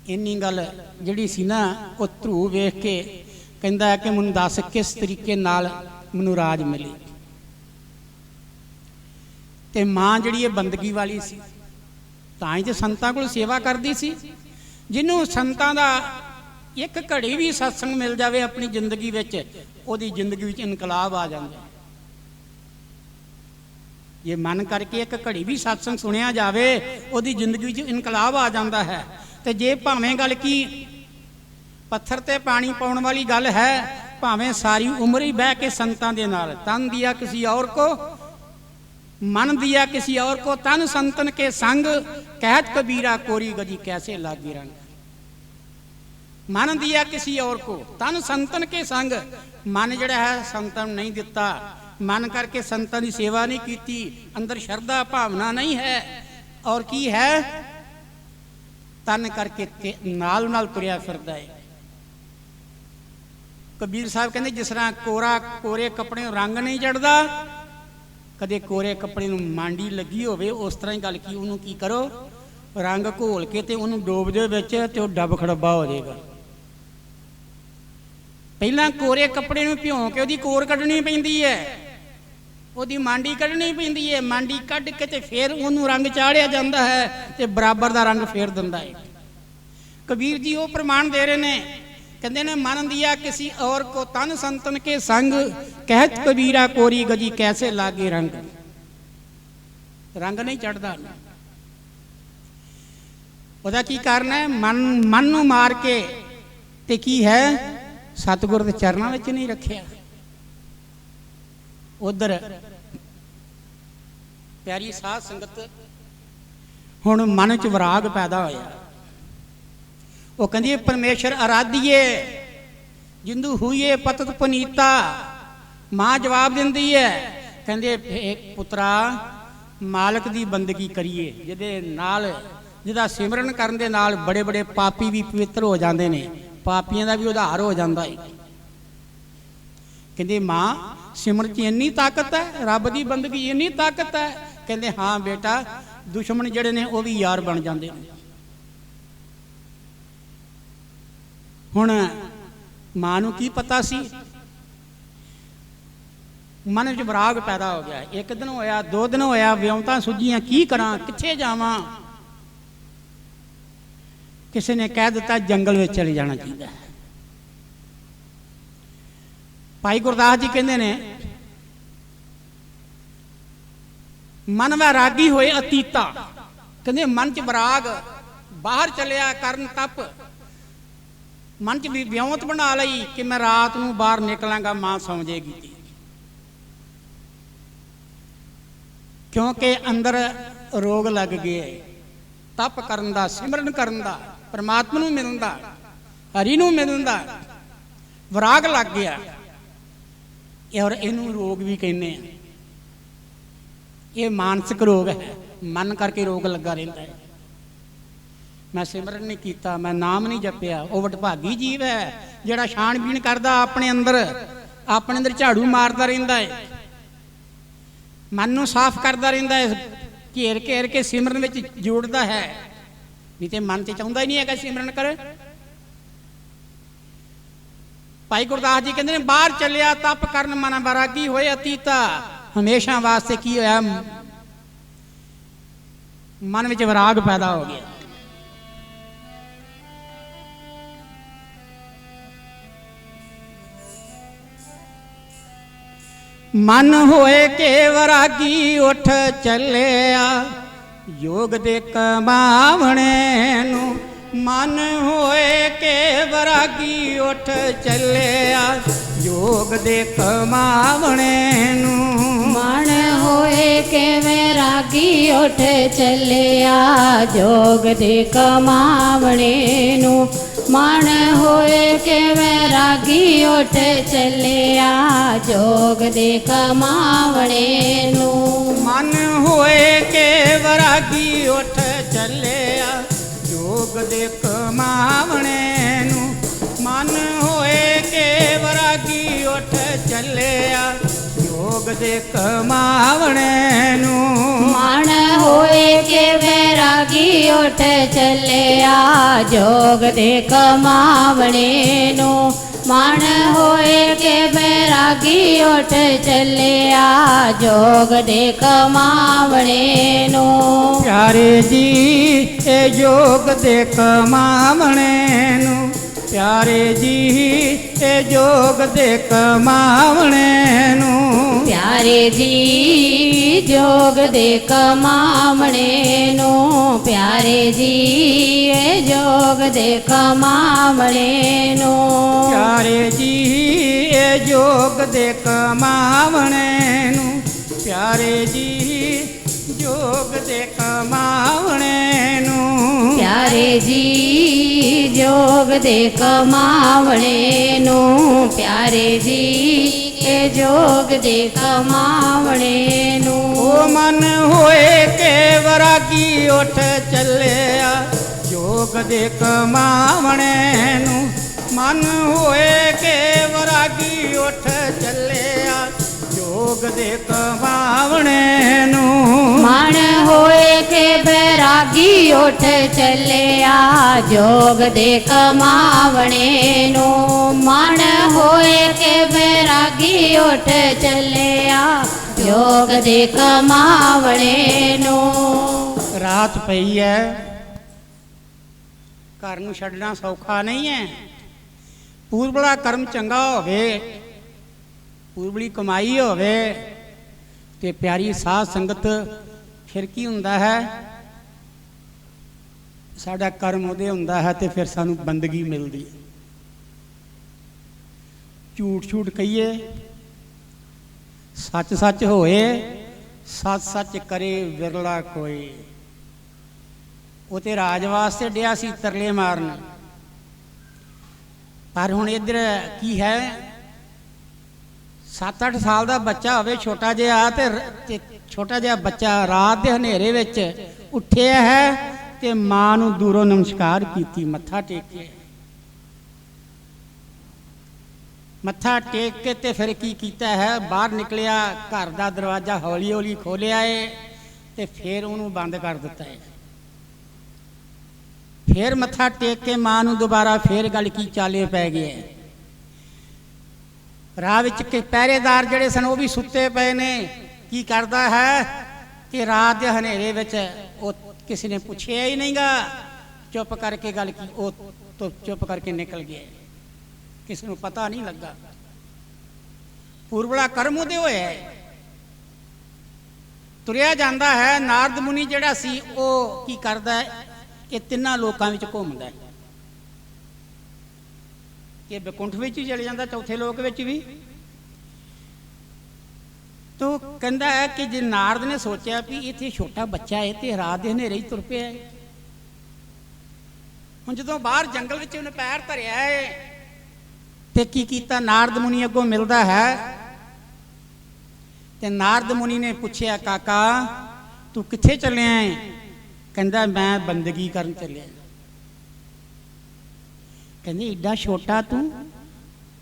ਇੰਨੀ ਗੱਲ ਜਿਹੜੀ ਸੀ ਨਾ ਉਹ ਧਰੂ ਵੇਖ ਕੇ ਕਹਿੰਦਾ ਹੈ ਕਿ ਮੈਨੂੰ ਦੱਸ ਕਿਸ ਤਰੀਕੇ ਨਾਲ ਮੈਨੂੰ ਰਾਜ ਮਿਲੇ। ਤੇ ਮਾਂ ਜਿਹੜੀ ਇਹ ਬੰਦਗੀ ਵਾਲੀ ਸੀ ਤਾਂ ਹੀ ਤੇ ਸੰਤਾਂ ਕੋਲ ਸੇਵਾ ਕਰਦੀ ਸੀ। ਜਿਹਨੂੰ ਸੰਤਾਂ ਦਾ ਇੱਕ ਘੜੀ ਵੀ ਸਤਸੰਗ ਮਿਲ ਜਾਵੇ ਆਪਣੀ ਜ਼ਿੰਦਗੀ ਵਿੱਚ, ਉਹਦੀ ਜ਼ਿੰਦਗੀ ਵਿੱਚ ਇਨਕਲਾਬ ਆ ਜਾਂਦਾ। ਜੇ ਮਨ ਕਰਕੇ ਇੱਕ ਘੜੀ ਵੀ ਸਤਸੰਗ ਸੁਣਿਆ ਜਾਵੇ ਉਹਦੀ ਜ਼ਿੰਦਗੀ ਵਿੱਚ ਇਨਕਲਾਬ ਆ ਜਾਂਦਾ ਹੈ। ਤੇ ਜੇ ਭਾਵੇਂ ਗੱਲ ਕੀ ਪੱਥਰ ਤੇ ਪਾਣੀ ਪਾਉਣ ਵਾਲੀ ਗੱਲ ਹੈ, ਭਾਵੇਂ ਸਾਰੀ ਉਮਰ ਹੀ ਬਹਿ ਕੇ ਸੰਤਾਂ ਦੇ ਨਾਲ, ਤਨ ਦਿਆ किसी और को मन दिया किसी और को, तन संतन के संग कहत कबीरा कोरी गजी कैसे लागी रंग। मन दिया किसी और को, तन संतन के संग, मन जड़ा है संतां नहीं दिता, मन करके संतां की सेवा नहीं की, अंदर श्रद्धा भावना नहीं है, और की है तन करके नाल नाल तुरिया फिरदा है। कबीर साहब कहते जिस तरह कोरे कपड़े रंग नहीं चढ़ता, कदे कोरे कपड़े नूं मांडी लगी होवे, उस तरह ही गल की उन्होंने की करो रंग घोल के ते उन्होंने डोब दो विच ते वो डब खड़ब्बा हो जाएगा। पहला कोरे कपड़े नूं भिओं के उहदी कोर कड्ढनी पैंदी है, उहदी मांडी कड्ढनी पैंदी है, मांडी कड्ढ के ते फिर उहनूं रंग चाढ़िया जांदा है ते बराबर दा रंग फेर दिंदा है। कबीर जी वो प्रमाण दे रहे ने, कहते ने मन दिया किसी और को, तन संतन के संग कहत कबीरा कोरी गजी कैसे लागे रंग। रंग नहीं चढ़ता। ਉਹਦਾ ਕੀ ਕਾਰਨ ਹੈ? ਮਨ ਨੂੰ ਮਾਰ ਕੇ ਤੇ ਕੀ ਹੈ ਸਤਿਗੁਰ ਦੇ ਚਰਨਾਂ ਵਿੱਚ ਨਹੀਂ ਰੱਖਿਆ। ਉਧਰ ਪਿਆਰੀ ਸਾਧ ਸੰਗਤ ਹੁਣ ਮਨ ਚ ਵਿਰਾਗ ਪੈਦਾ ਹੋਇਆ। ਉਹ ਕਹਿੰਦੀ ਪਰਮੇਸ਼ਰ ਆਰਾਧੀਏ ਜਿੰਦੂ ਹੋਈਏ ਪਤਤ ਪਨੀਤਾ। ਮਾਂ ਜਵਾਬ ਦਿੰਦੀ ਹੈ, ਕਹਿੰਦੇ ਪੁੱਤਰਾ ਮਾਲਕ ਦੀ ਬੰਦਗੀ ਕਰੀਏ, ਜਿਹਦੇ ਨਾਲ ਜਿਹਦਾ ਸਿਮਰਨ ਕਰਨ ਦੇ ਨਾਲ ਬੜੇ ਬੜੇ ਪਾਪੀ ਵੀ ਪਵਿੱਤਰ ਹੋ ਜਾਂਦੇ ਨੇ, ਪਾਪੀਆਂ ਦਾ ਵੀ ਉਧਾਰ ਹੋ ਜਾਂਦਾ ਹੈ। ਕਹਿੰਦੇ ਮਾਂ ਸਿਮਰਨ 'ਚ ਇੰਨੀ ਤਾਕਤ ਹੈ, ਰੱਬ ਦੀ ਬੰਦਗੀ ਇੰਨੀ ਤਾਕਤ ਹੈ। ਕਹਿੰਦੇ ਹਾਂ ਬੇਟਾ, ਦੁਸ਼ਮਣ ਜਿਹੜੇ ਨੇ ਉਹ ਵੀ ਯਾਰ ਬਣ ਜਾਂਦੇ ਨੇ। ਹੁਣ ਮਾਂ ਨੂੰ ਕੀ ਪਤਾ ਸੀ? ਮਨ ਵਿੱਚ ਵਿਰਾਗ ਪੈਦਾ ਹੋ ਗਿਆ। ਇੱਕ ਦਿਨ ਹੋਇਆ, 2 ਦਿਨ ਹੋਇਆ, ਵਿਉਂਤਾਂ ਸੁੱਜੀਆਂ, ਕੀ ਕਰਾਂ, ਕਿੱਥੇ ਜਾਵਾਂ? ਕਿਸੇ ਨੇ ਕਹਿ ਦਿੱਤਾ ਜੰਗਲ ਵਿੱਚ ਚਲੇ ਜਾਣਾ ਚਾਹੀਦਾ। ਭਾਈ ਗੁਰਦਾਸ ਜੀ ਕਹਿੰਦੇ ਨੇ, ਮਨ ਵੈਰਾਗੀ ਹੋਏ ਅਤੀਤਾ। ਕਹਿੰਦੇ ਮਨ ਚ ਵਿਰਾਗ, ਬਾਹਰ ਚੱਲਿਆ ਕਰਨ ਤਪ, ਮਨ ਚ ਵੀ ਵਿਉਂਤ ਬਣਾ ਲਈ ਕਿ ਮੈਂ ਰਾਤ ਨੂੰ ਬਾਹਰ ਨਿਕਲਾਂਗਾ, ਮਾਂ ਸੌਂ ਜਾਏਗੀ। ਕਿਉਂਕਿ ਅੰਦਰ ਰੋਗ ਲੱਗ ਗਏ, ਤਪ ਕਰਨ ਦਾ, ਸਿਮਰਨ ਕਰਨ ਦਾ, ਪਰਮਾਤਮਾ ਨੂੰ ਮਿਲਣ ਦਾ, ਹਰੀ ਨੂੰ ਮਿਲਣ ਦਾ ਵਿਰਾਗ ਲੱਗ ਗਿਆ। ਔਰ ਇਹਨੂੰ ਰੋਗ ਵੀ ਕਹਿੰਦੇ ਆ। ਇਹ ਮਾਨਸਿਕ ਰੋਗ ਹੈ, ਮਨ ਕਰਕੇ ਰੋਗ ਲੱਗਾ ਰਹਿੰਦਾ ਹੈ। ਮੈਂ ਸਿਮਰਨ ਨਹੀਂ ਕੀਤਾ, ਮੈਂ ਨਾਮ ਨਹੀਂ ਜਪਿਆ, ਉਹ ਵਡਭਾਗੀ ਜੀਵ ਹੈ ਜਿਹੜਾ ਛਾਣਬੀਣ ਕਰਦਾ, ਆਪਣੇ ਅੰਦਰ ਝਾੜੂ ਮਾਰਦਾ ਰਹਿੰਦਾ ਹੈ, ਮਨ ਨੂੰ ਸਾਫ਼ ਕਰਦਾ ਰਹਿੰਦਾ ਹੈ, ਘੇਰ ਘੇਰ ਕੇ ਸਿਮਰਨ ਵਿੱਚ ਜੋੜਦਾ ਹੈ। ਨਹੀਂ ਤੇ ਮਨ ਤੇ ਚਾਹੁੰਦਾ ਹੀ ਨਹੀਂ ਹੈਗਾ ਸਿਮਰਨ ਕਰੇ। ਭਾਈ ਗੁਰਦਾਸ ਜੀ ਕਹਿੰਦੇ ਨੇ, ਬਾਹਰ ਚੱਲਿਆ ਤਪ ਕਰਨ, ਮਨ ਵੈਰਾਗੀ ਹੋਏ ਅਤੀਤਾ। ਹਮੇਸ਼ਾ ਵਾਸਤੇ ਕੀ ਹੋਇਆ? ਮਨ ਵਿੱਚ ਵਿਰਾਗ ਪੈਦਾ ਹੋ ਗਿਆ। ਮਨ ਹੋਏ ਕੇ ਵਿਰਾਗੀ ਉੱਠ ਚੱਲਿਆ, ਯੋਗ ਦੇ ਕਮਾਵਣੇ ਨੂੰ। ਮਨ ਹੋਏ ਕੇ ਵਿਰਾਗੀ ਉੱਠ ਚੱਲਿਆ, ਯੋਗ ਦੇ ਕਮਾਵਣੇ ਨੂੰ। ਮਨ ਹੋਏ ਕੇ ਵੈਰਾਗੀ ਉੱਠ ਚੱਲਿਆ, ਜੋਗ ਦੇ ਕਮਾਵਣੇ ਨੂੰ। ਮਨ ਹੋਏ ਕੇ ਵੈਰਾਗੀ ਉੱਠ ਚੱਲਿਆ, ਜੋਗ ਦੇ ਕਮਾਵਣੇ ਨੂੰ। ਮਨ ਹੋਏ ਕੇ ਵਿਰਾਗੀ ਉੱਠ ਚੱਲਿਆ, ਯੋਗ ਦੇ ਕਮਾਵਣੇ ਨੂੰ। ਮਨ ਹੋਏ ਕੇ ਵਿਰਾਗੀ ਉੱਠ ਚੱਲਿਆ, ਯੋਗ ਦੇ ਕਮਾਵਣੇ ਨੂੰ। ਮਨ ਹੋਏ ਕੇ ਵੈਰਾਗੀ ਉੱਠ ਚੱਲਿਆ, ਜੋਗ ਦੇ ਕਮਾਵਣੇ ਨੂੰ। ਮਨ ਹੋਏ ਕੇ ਵੈਰਾਗੀ ਉੱਠ ਚੱਲਿਆ, ਜੋਗ ਦੇ ਕਮਾਵਣੇ ਨੂੰ। ਪਿਆਰੇ ਜੀ ਇਹ ਯੋਗ ਦੇ ਕਮਾਵਣੇ ਨੂੰ, ਪਿਆਰੇ ਜੀ ਇਹ ਯੋਗ ਦੇ ਕਮਾਵਣੇ ਨੂੰ। ਪਿਆਰੇ ਜੀ ਜੋਗ ਦੇ ਕਮਾਵਣੇ ਨੂੰ। ਪਿਆਰੇ ਜੀ ਇਹ ਜੋਗ ਦੇ ਕਮਾਵਣੇ ਨੂੰ। ਪਿਆਰੇ ਜੀ ਇਹ ਯੋਗ ਦੇ ਕਮਾਵਣੇ ਨੂੰ। ਪਿਆਰੇ ਜੀ ਯੋਗ ਦੇ ਕਮਾਵਣੇ ਨੂੰ। ਪਿਆਰੇ ਜੀ ਜੋਗ ਦੇ ਕਮਾਵਣੇ ਨੂੰ। ਪਿਆਰੇ ਜੀ ਇਹ ਜੋਗ ਦੇ ਕਮਾਵਣੇ ਨੂੰ। ਉਹ ਮਨ ਹੋਏ ਕੇ ਵਿਰਾਗੀ ਉੱਠ ਚੱਲਿਆ, ਯੋਗ ਦੇ ਕਮਾਵਣੇ ਨੂੰ। ਮਨ ਹੋਏ ਕੇ ਵਿਰਾਗੀ ਉੱਠ ਚੱਲਿਆ, ਯੋਗ ਦੇ ਕਮਾਵਣੇ ਨੂੰ। ਮਨ ਹੋਏ ਕੇ ਵੈਰਾਗੀ ਉੱਠ ਚੱਲਿਆ, ਜੋਗ ਦੇ ਕਮਾਵਣੇ ਨੂੰ। ਮਨ ਹੋਏ ਕੇ ਵੈਰਾਗੀ ਉੱਠ ਚੱਲਿਆ, ਜੋਗ ਦੇ ਕਮਾਵਣੇ ਨੂੰ। ਰਾਤ ਪਈ ਹੈ, ਘਰ ਨੂੰ ਛੱਡਣਾ ਸੌਖਾ ਨਹੀਂ ਹੈ। ਪੂਰਬਲਾ ਕਰਮ ਚੰਗਾ ਹੋਵੇ, ਪੂਰਬਲੀ ਕਮਾਈ ਹੋਵੇ ਤੇ ਪਿਆਰੀ ਸਾਧ ਸੰਗਤ, ਫਿਰ ਕੀ ਹੁੰਦਾ ਹੈ? ਸਾਡਾ ਕਰਮ ਉਹਦੇ ਹੁੰਦਾ ਹੈ ਤੇ ਫਿਰ ਸਾਨੂੰ ਬੰਦਗੀ ਮਿਲਦੀ ਹੈ। ਝੂਠ ਝੂਠ ਕਹੀਏ, ਸੱਚ ਸੱਚ ਹੋਏ, ਸੱਚ ਸੱਚ ਕਰੇ ਵਿਰਲਾ ਕੋਈ। ਉਹ ਤੇ ਰਾਜ ਵਾਸਤੇ ਡਿਆ ਸੀ ਤਰਲੇ ਮਾਰਨ, ਪਰ ਹੁਣ ਇੱਧਰ ਕੀ ਹੈ? 7-8 ਸਾਲ ਦਾ ਬੱਚਾ ਹੋਵੇ ਛੋਟਾ ਜਿਹਾ, ਤੇ ਛੋਟਾ ਜਿਹਾ ਬੱਚਾ ਰਾਤ ਦੇ ਹਨੇਰੇ ਵਿੱਚ ਉੱਠਿਆ ਹੈ ਤੇ ਮਾਂ ਨੂੰ ਦੂਰੋਂ ਨਮਸਕਾਰ ਕੀਤੀ, ਮੱਥਾ ਟੇਕਿਆ। ਮੱਥਾ ਟੇਕ ਕੇ ਤੇ ਫਿਰ ਕੀ ਕੀਤਾ ਹੈ? ਬਾਹਰ ਨਿਕਲਿਆ, ਘਰ ਦਾ ਦਰਵਾਜ਼ਾ ਹੌਲੀ ਹੌਲੀ ਖੋਲ੍ਹਿਆ ਏ ਤੇ ਫਿਰ ਉਹਨੂੰ ਬੰਦ ਕਰ ਦਿੱਤਾ ਹੈ। ਫਿਰ ਮੱਥਾ ਟੇਕ ਕੇ ਮਾਂ ਨੂੰ ਦੁਬਾਰਾ ਫਿਰ ਗੱਲ ਕੀ ਚਾਲੇ ਪੈ ਗਿਆ। ਰਾਹ ਵਿੱਚ ਕਿ ਪਹਿਰੇਦਾਰ ਜਿਹੜੇ ਸਨ ਉਹ ਵੀ ਸੁੱਤੇ ਪਏ ਨੇ। ਕੀ ਕਰਦਾ ਹੈ ਕਿ ਰਾਤ ਦੇ ਹਨੇਰੇ ਵਿੱਚ ਉਹ ਕਿਸੇ ਨੇ ਪੁੱਛਿਆ ਹੀ ਨਹੀਂਗਾ, ਚੁੱਪ ਕਰਕੇ ਗੱਲ ਕੀ ਉਹ ਤੋਂ ਚੁੱਪ ਕਰਕੇ ਨਿਕਲ ਗਿਆ, ਕਿਸੇ ਨੂੰ ਪਤਾ ਨਹੀਂ ਲੱਗਾ। ਪੂਰਬਲਾ ਕਰਮ ਉਹਦੇ ਹੋਇਆ ਹੈ। ਤੁਰਿਆ ਜਾਂਦਾ ਹੈ। ਨਾਰਦ ਮੁਨੀ ਜਿਹੜਾ ਸੀ ਉਹ ਕੀ ਕਰਦਾ ਹੈ, ਇਹ ਤਿੰਨਾਂ ਲੋਕਾਂ ਵਿੱਚ ਘੁੰਮਦਾ ਹੈ। ਇਹ ਬੈਕੁੰਠ ਵਿੱਚ ਵੀ ਚਲੇ ਜਾਂਦਾ, ਚੌਥੇ ਲੋਕ ਵਿੱਚ ਵੀ। ਤੋ ਕਹਿੰਦਾ ਹੈ ਕਿ ਜੇ ਨਾਰਦ ਨੇ ਸੋਚਿਆ ਵੀ ਇੱਥੇ ਛੋਟਾ ਬੱਚਾ ਹੈ ਤੇ ਰਾਤ ਦੇ ਹਨੇਰੇ ਹੀ ਤੁਰ ਪਿਆ ਹੈ। ਹੁਣ ਜਦੋਂ ਬਾਹਰ ਜੰਗਲ ਵਿੱਚ ਉਹਨੇ ਪੈਰ ਧਰਿਆ ਹੈ ਤੇ ਕੀ ਕੀਤਾ, ਨਾਰਦ ਮੁਨੀ ਅੱਗੋਂ ਮਿਲਦਾ ਹੈ ਤੇ ਨਾਰਦ ਮੁਨੀ ਨੇ ਪੁੱਛਿਆ, ਕਾਕਾ ਤੂੰ ਕਿੱਥੇ ਚੱਲਿਆ ਹੈ? ਕਹਿੰਦਾ ਮੈਂ ਬੰਦਗੀ ਕਰਨ ਚੱਲਿਆ। ਕਹਿੰਦੇ ਏਡਾ ਛੋਟਾ ਤੂੰ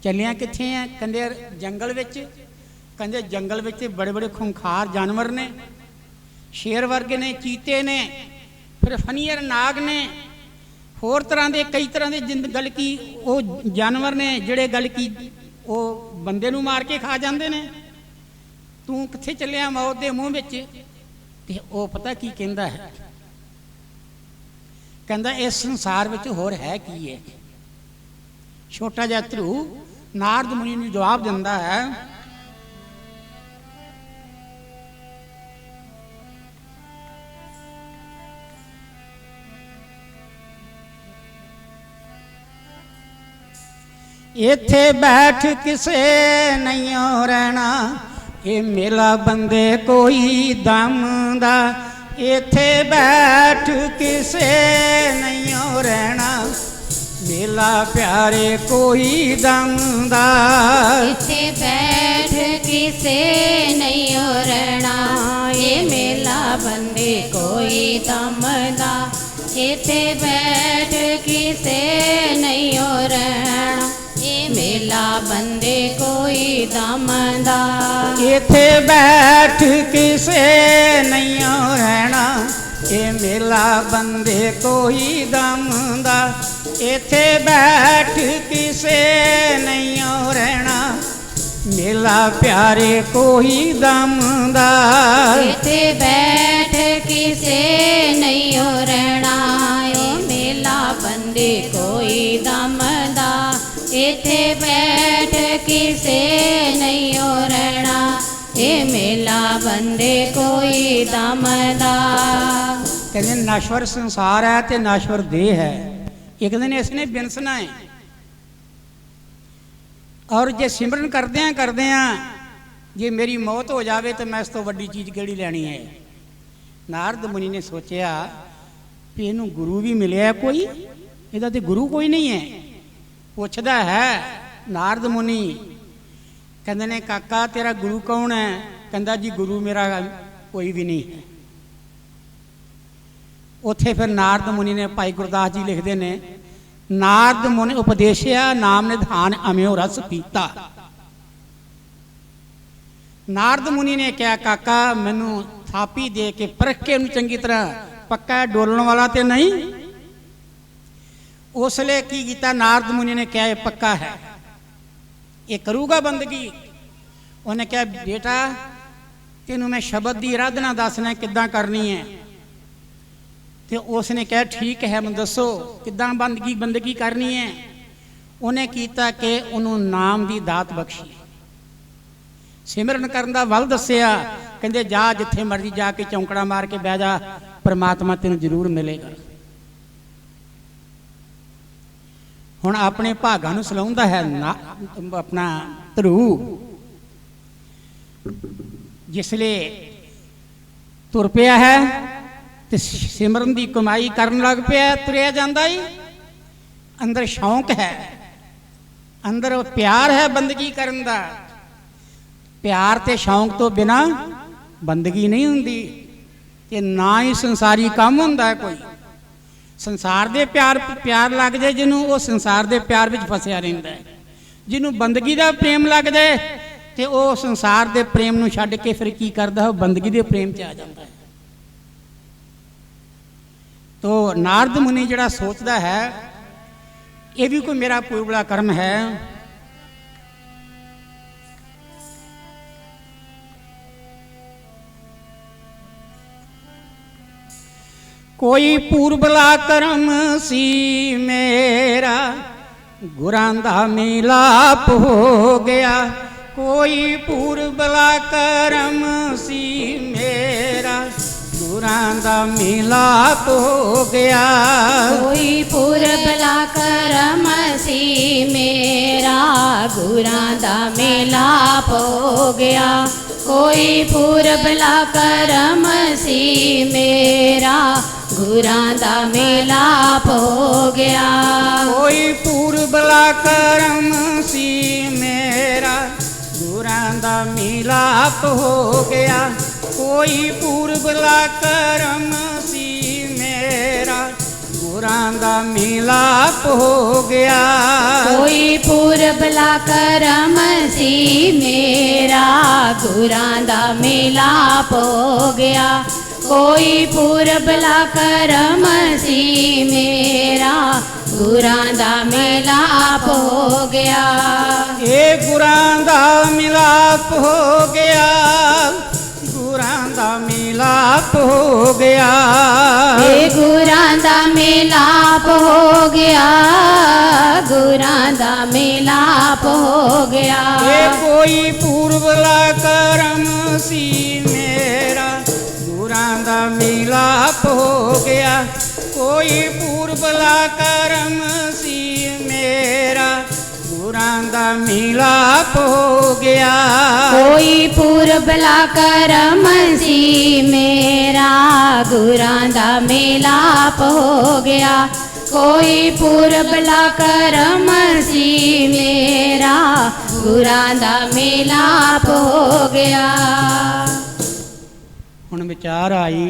ਚੱਲਿਆ ਕਿੱਥੇ ਆ? ਕਹਿੰਦੇ ਜੰਗਲ ਵਿੱਚ। ਕਹਿੰਦੇ ਜੰਗਲ ਵਿੱਚ ਬੜੇ ਬੜੇ ਖੁੰਖਾਰ ਜਾਨਵਰ ਨੇ, ਸ਼ੇਰ ਵਰਗੇ ਨੇ, ਚੀਤੇ ਨੇ, ਫਿਰ ਫਨੀਅਰ ਨਾਗ ਨੇ, ਹੋਰ ਤਰ੍ਹਾਂ ਦੇ ਕਈ ਤਰ੍ਹਾਂ ਦੇ ਗੱਲ ਕੀ ਉਹ ਜਾਨਵਰ ਨੇ ਜਿਹੜੇ ਗੱਲ ਕੀ ਉਹ ਬੰਦੇ ਨੂੰ ਮਾਰ ਕੇ ਖਾ ਜਾਂਦੇ ਨੇ। ਤੂੰ ਕਿੱਥੇ ਚੱਲਿਆ ਮੌਤ ਦੇ ਮੂੰਹ ਵਿੱਚ? ਤੇ ਉਹ ਪਤਾ ਕੀ ਕਹਿੰਦਾ ਹੈ, ਕਹਿੰਦਾ ਇਸ ਸੰਸਾਰ ਵਿੱਚ ਹੋਰ ਹੈ ਕੀ ਹੈ? ਛੋਟਾ ਜਿਹਾ ਧਰੂ ਨਾਰਦ ਮੁਨੀ ਨੂੰ ਜਵਾਬ ਦਿੰਦਾ ਹੈ, ਇੱਥੇ ਬੈਠ ਕਿਸੇ ਨਹੀਂ ਰਹਿਣਾ, ਇਹ ਮੇਲਾ ਬੰਦੇ ਕੋਈ ਦਮ ਦਾ। ਇੱਥੇ ਬੈਠ ਕਿਸੇ ਨਹੀਂ ਰਹਿਣਾ, ਮੇਲਾ ਪਿਆਰੇ ਕੋਈ ਦਮ ਦਾ। ਇੱਥੇ ਬੈਠ ਕਿਸੇ ਨਹੀਂ ਰਹਿਣਾ, ਇਹ ਮੇਲਾ ਬੰਦੇ ਕੋਈ ਦਮ ਦਾ। ਇੱਥੇ ਬੈਠ ਕਿਸੇ ਨਹੀਂ ਰਹਿਣਾ, ਇਹ ਮੇਲਾ ਬੰਦੇ ਕੋਈ ਦਮ ਦਾ। ਇੱਥੇ ਬੈਠ ਕਿਸੇ ਨਹੀਂ ਰਹਿਣਾ, ਇਹ ਮੇਲਾ ਬੰਦੇ ਕੋਈ ਦਮ ਦਾ। ਇੱਥੇ ਬੈਠ ਕਿਸੇ ਨਹੀਂ ਰਹਿਣਾ, ਮੇਲਾ ਪਿਆਰੇ ਕੋਈ ਦਮ ਦਾ। ਇੱਥੇ ਬੈਠ ਕਿਸੇ ਨਹੀਂ ਰਹਿਣਾ, ਇਹ ਮੇਲਾ ਬੰਦੇ ਕੋਈ ਦਮ ਦਾ। ਇੱਥੇ ਬੈਠ ਕਿਸੇ ਨਹੀਂ ਰਹਿਣਾ, ਇਹ ਮੇਲਾ ਬੰਦੇ ਕੋਈ ਦਮ ਦਾ। ਕਹਿੰਦੇ ਨਸ਼ਵਰ ਸੰਸਾਰ ਹੈ ਤੇ ਨਸ਼ਵਰ ਦੇਹ ਹੈ, ਇੱਕ ਦਿਨ ਇਸ ਨੇ ਬਿਨਸਣਾ ਹੈ। ਔਰ ਜੇ ਸਿਮਰਨ ਕਰਦਿਆਂ ਜੇ ਮੇਰੀ ਮੌਤ ਹੋ ਜਾਵੇ ਤਾਂ ਮੈਂ ਇਸ ਤੋਂ ਵੱਡੀ ਚੀਜ਼ ਕਿਹੜੀ ਲੈਣੀ ਹੈ? ਨਾਰਦ ਮੁਨੀ ਨੇ ਸੋਚਿਆ ਵੀ ਇਹਨੂੰ ਗੁਰੂ ਵੀ ਮਿਲਿਆ ਕੋਈ, ਇਹਦਾ ਤੇ ਗੁਰੂ ਕੋਈ ਨਹੀਂ ਹੈ। ਪੁੱਛਦਾ ਹੈ ਨਾਰਦ ਮੁਨੀ, ਕਹਿੰਦੇ ਨੇ ਕਾਕਾ ਤੇਰਾ ਗੁਰੂ ਕੌਣ ਹੈ? ਕਹਿੰਦਾ ਜੀ ਗੁਰੂ ਮੇਰਾ ਕੋਈ ਵੀ ਨਹੀਂ ਹੈ। ਉੱਥੇ ਫਿਰ ਨਾਰਦ ਮੁਨੀ ਨੇ, ਭਾਈ ਗੁਰਦਾਸ ਜੀ ਲਿਖਦੇ ਨੇ, ਨਾਰਦ ਮੁਨੀ ਉਪਦੇਸ਼ਿਆ ਨਾਮ ਨਿਧਾਨ ਅਮਿਓ ਰਸ ਪੀਤਾ। ਨਾਰਦ ਮੁਨੀ ਨੇ ਕਿਹਾ ਕਾਕਾ ਮੈਨੂੰ ਥਾਪੀ ਦੇ ਕੇ ਪਰਖ ਕੇ ਉਹਨੂੰ ਚੰਗੀ ਤਰ੍ਹਾਂ, ਪੱਕਾ ਡੋਲਣ ਵਾਲਾ ਤੇ ਨਹੀਂ। ਉਸ ਲਈ ਕੀ ਕੀਤਾ ਨਾਰਦ ਮੁਨੀ ਨੇ ਕਿਹਾ ਇਹ ਪੱਕਾ ਹੈ, ਇਹ ਕਰੂਗਾ ਬੰਦਗੀ। ਉਹਨੇ ਕਿਹਾ ਬੇਟਾ ਤੈਨੂੰ ਮੈਂ ਸ਼ਬਦ ਦੀ ਆਰਾਧਨਾ ਦੱਸਣਾ ਕਿੱਦਾਂ ਕਰਨੀ ਹੈ। ਤੇ ਉਸ ਨੇ ਕਿਹਾ ਠੀਕ ਹੈ ਮੈਨੂੰ ਦੱਸੋ ਕਿੱਦਾਂ ਬੰਦਗੀ ਕਰਨੀ ਹੈ। ਉਹਨੇ ਕੀਤਾ ਕਿ ਉਹਨੂੰ ਨਾਮ ਦੀ ਦਾਤ ਬਖਸ਼ੀ, ਸਿਮਰਨ ਕਰਨ ਦਾ ਵੱਲ ਦੱਸਿਆ। ਕਹਿੰਦੇ ਜਾ ਜਿੱਥੇ ਮਰਜ਼ੀ ਜਾ ਕੇ ਚੌਂਕੜਾ ਮਾਰ ਕੇ ਬਹਿ ਜਾ, ਪਰਮਾਤਮਾ ਤੈਨੂੰ ਜ਼ਰੂਰ ਮਿਲੇਗਾ। ਹੁਣ ਆਪਣੇ ਭਾਗਾਂ ਨੂੰ ਸਲਾਉਂਦਾ ਹੈ ਆਪਣਾ ਧਰੂ। ਜਿਸਲੇ ਤੁਰ ਪਿਆ ਹੈ ਤੇ ਸਿਮਰਨ ਦੀ ਕਮਾਈ ਕਰਨ ਲੱਗ ਪਿਆ, ਤੁਰਿਆ ਜਾਂਦਾ ਹੀ। ਅੰਦਰ ਸ਼ੌਂਕ ਹੈ, ਅੰਦਰ ਪਿਆਰ ਹੈ ਬੰਦਗੀ ਕਰਨ ਦਾ। ਪਿਆਰ ਤੇ ਸ਼ੌਂਕ ਤੋਂ ਬਿਨਾ ਬੰਦਗੀ ਨਹੀਂ ਹੁੰਦੀ ਤੇ ਨਾ ਹੀ ਸੰਸਾਰੀ ਕੰਮ ਹੁੰਦਾ ਹੈ ਕੋਈ। ਸੰਸਾਰ ਦੇ ਪਿਆਰ ਲੱਗ ਜਾਏ ਜਿਹਨੂੰ, ਉਹ ਸੰਸਾਰ ਦੇ ਪਿਆਰ ਵਿੱਚ ਫਸਿਆ ਰਹਿੰਦਾ ਹੈ। ਜਿਹਨੂੰ ਬੰਦਗੀ ਦਾ ਪ੍ਰੇਮ ਲੱਗ ਜਾਏ ਤੇ ਉਹ ਸੰਸਾਰ ਦੇ ਪ੍ਰੇਮ ਨੂੰ ਛੱਡ ਕੇ ਫਿਰ ਕੀ ਕਰਦਾ, ਉਹ ਬੰਦਗੀ ਦੇ ਪ੍ਰੇਮ 'ਚ ਆ ਜਾਂਦਾ ਹੈ। ਤੋ ਨਾਰਦ ਮੁਨੀ ਜਿਹੜਾ ਸੋਚਦਾ ਹੈ ਇਹ ਵੀ ਕੋਈ ਮੇਰਾ ਪੂਰਬਲਾ ਕਰਮ ਹੈ। कोई पूर्वला करम सी मेरा गुरां दा मिलाप हो गया। कोई पूर्वला करम सी मेरा गुरां दा मिलाप हो गया। कोई पूर्वला करम सी मेरा गुरां दा मिलाप हो गया। कोई पूर्वला करम सी मेरा गुरां दा मिलाप हो गया। कोई पूर्वला करम सी मेरा गुरां दा मिलाप हो गया। कोई पूर्वला करम सी मेरा गुरां दा मिलाप हो गया। कोई पूर्वला करम सी मेरा गुरां दा मिलाप हो गया। कोई पूर्वला करम सी मेरा गुरां दा मिलाप हो गया। ये गुरां दा मिलाप हो गया। गुरां दा मिलाप हो गया। ये गुरां दा मिलाप हो गया। गुरां दा मिलाप हो गया। ये कोई पूर्वला करम सी मेरा गुरां दा मिलाप हो गया। कोई पूर्वला करम सी मेरा गुरां दा मिलाप हो गया। कोई पूर्वला करम सी मेरा गुरां दा मिलाप हो गया। कोई पूर्वला करम सी मेरा गुरां दा मिलाप हो गया। हुण विचार आई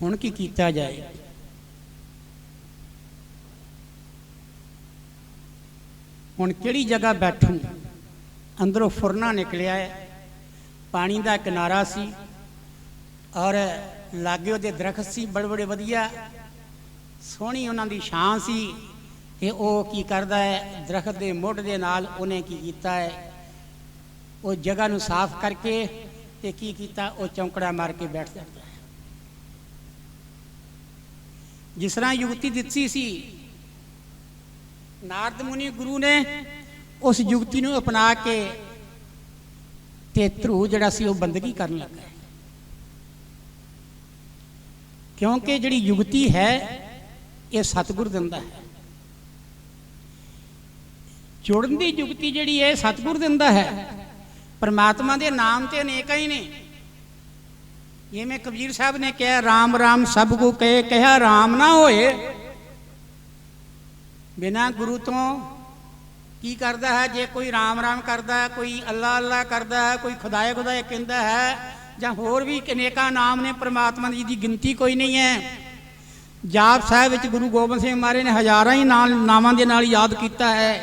हुण की कीता जाए। हुण किहड़ी जगह बैठूं। अंदरों फुरना निकलिया है, पानी का किनारा सी और लागे उहदे दरखत सी बड़े बड़े वधिया सोहनी उन्हां दी छां सी। ते ओह की करदा है दरखत दे मुੱਢ दे नाल उहने की कीता है उस जगह नूं साफ करके ते की कीता ओह चौंकड़ा मार के बैठ जाता है। जिस तरह युक्ति दित्ती सी नारद मुनि गुरु ने उस युक्ति नूं अपना के ते ध्रुव जिहड़ा सी ओह बंदगी करन लगा। क्योंकि जिहड़ी युक्ति है ये सतगुर दिंदा है। जुड़न की युक्ति जिहड़ी है सतगुर दिंदा है। परमात्मा के नाम तो अनेक ही ने। जिवें कबीर साहब ने कहा राम राम सब को कहे कहा राम ना होए। बिना गुरु तो की करता है। जे कोई राम राम करता है, कोई अल्लाह अल्लाह करता है, कोई खुदाए खुदाए कहता है ਜਾਂ होर भी अनेका नाम ने परमात्मा जी की गिनती कोई नहीं है। जाप साहिब विच गुरु गोबिंद सिंह महाराज ने हज़ारां ही नामां दे नाल याद किया है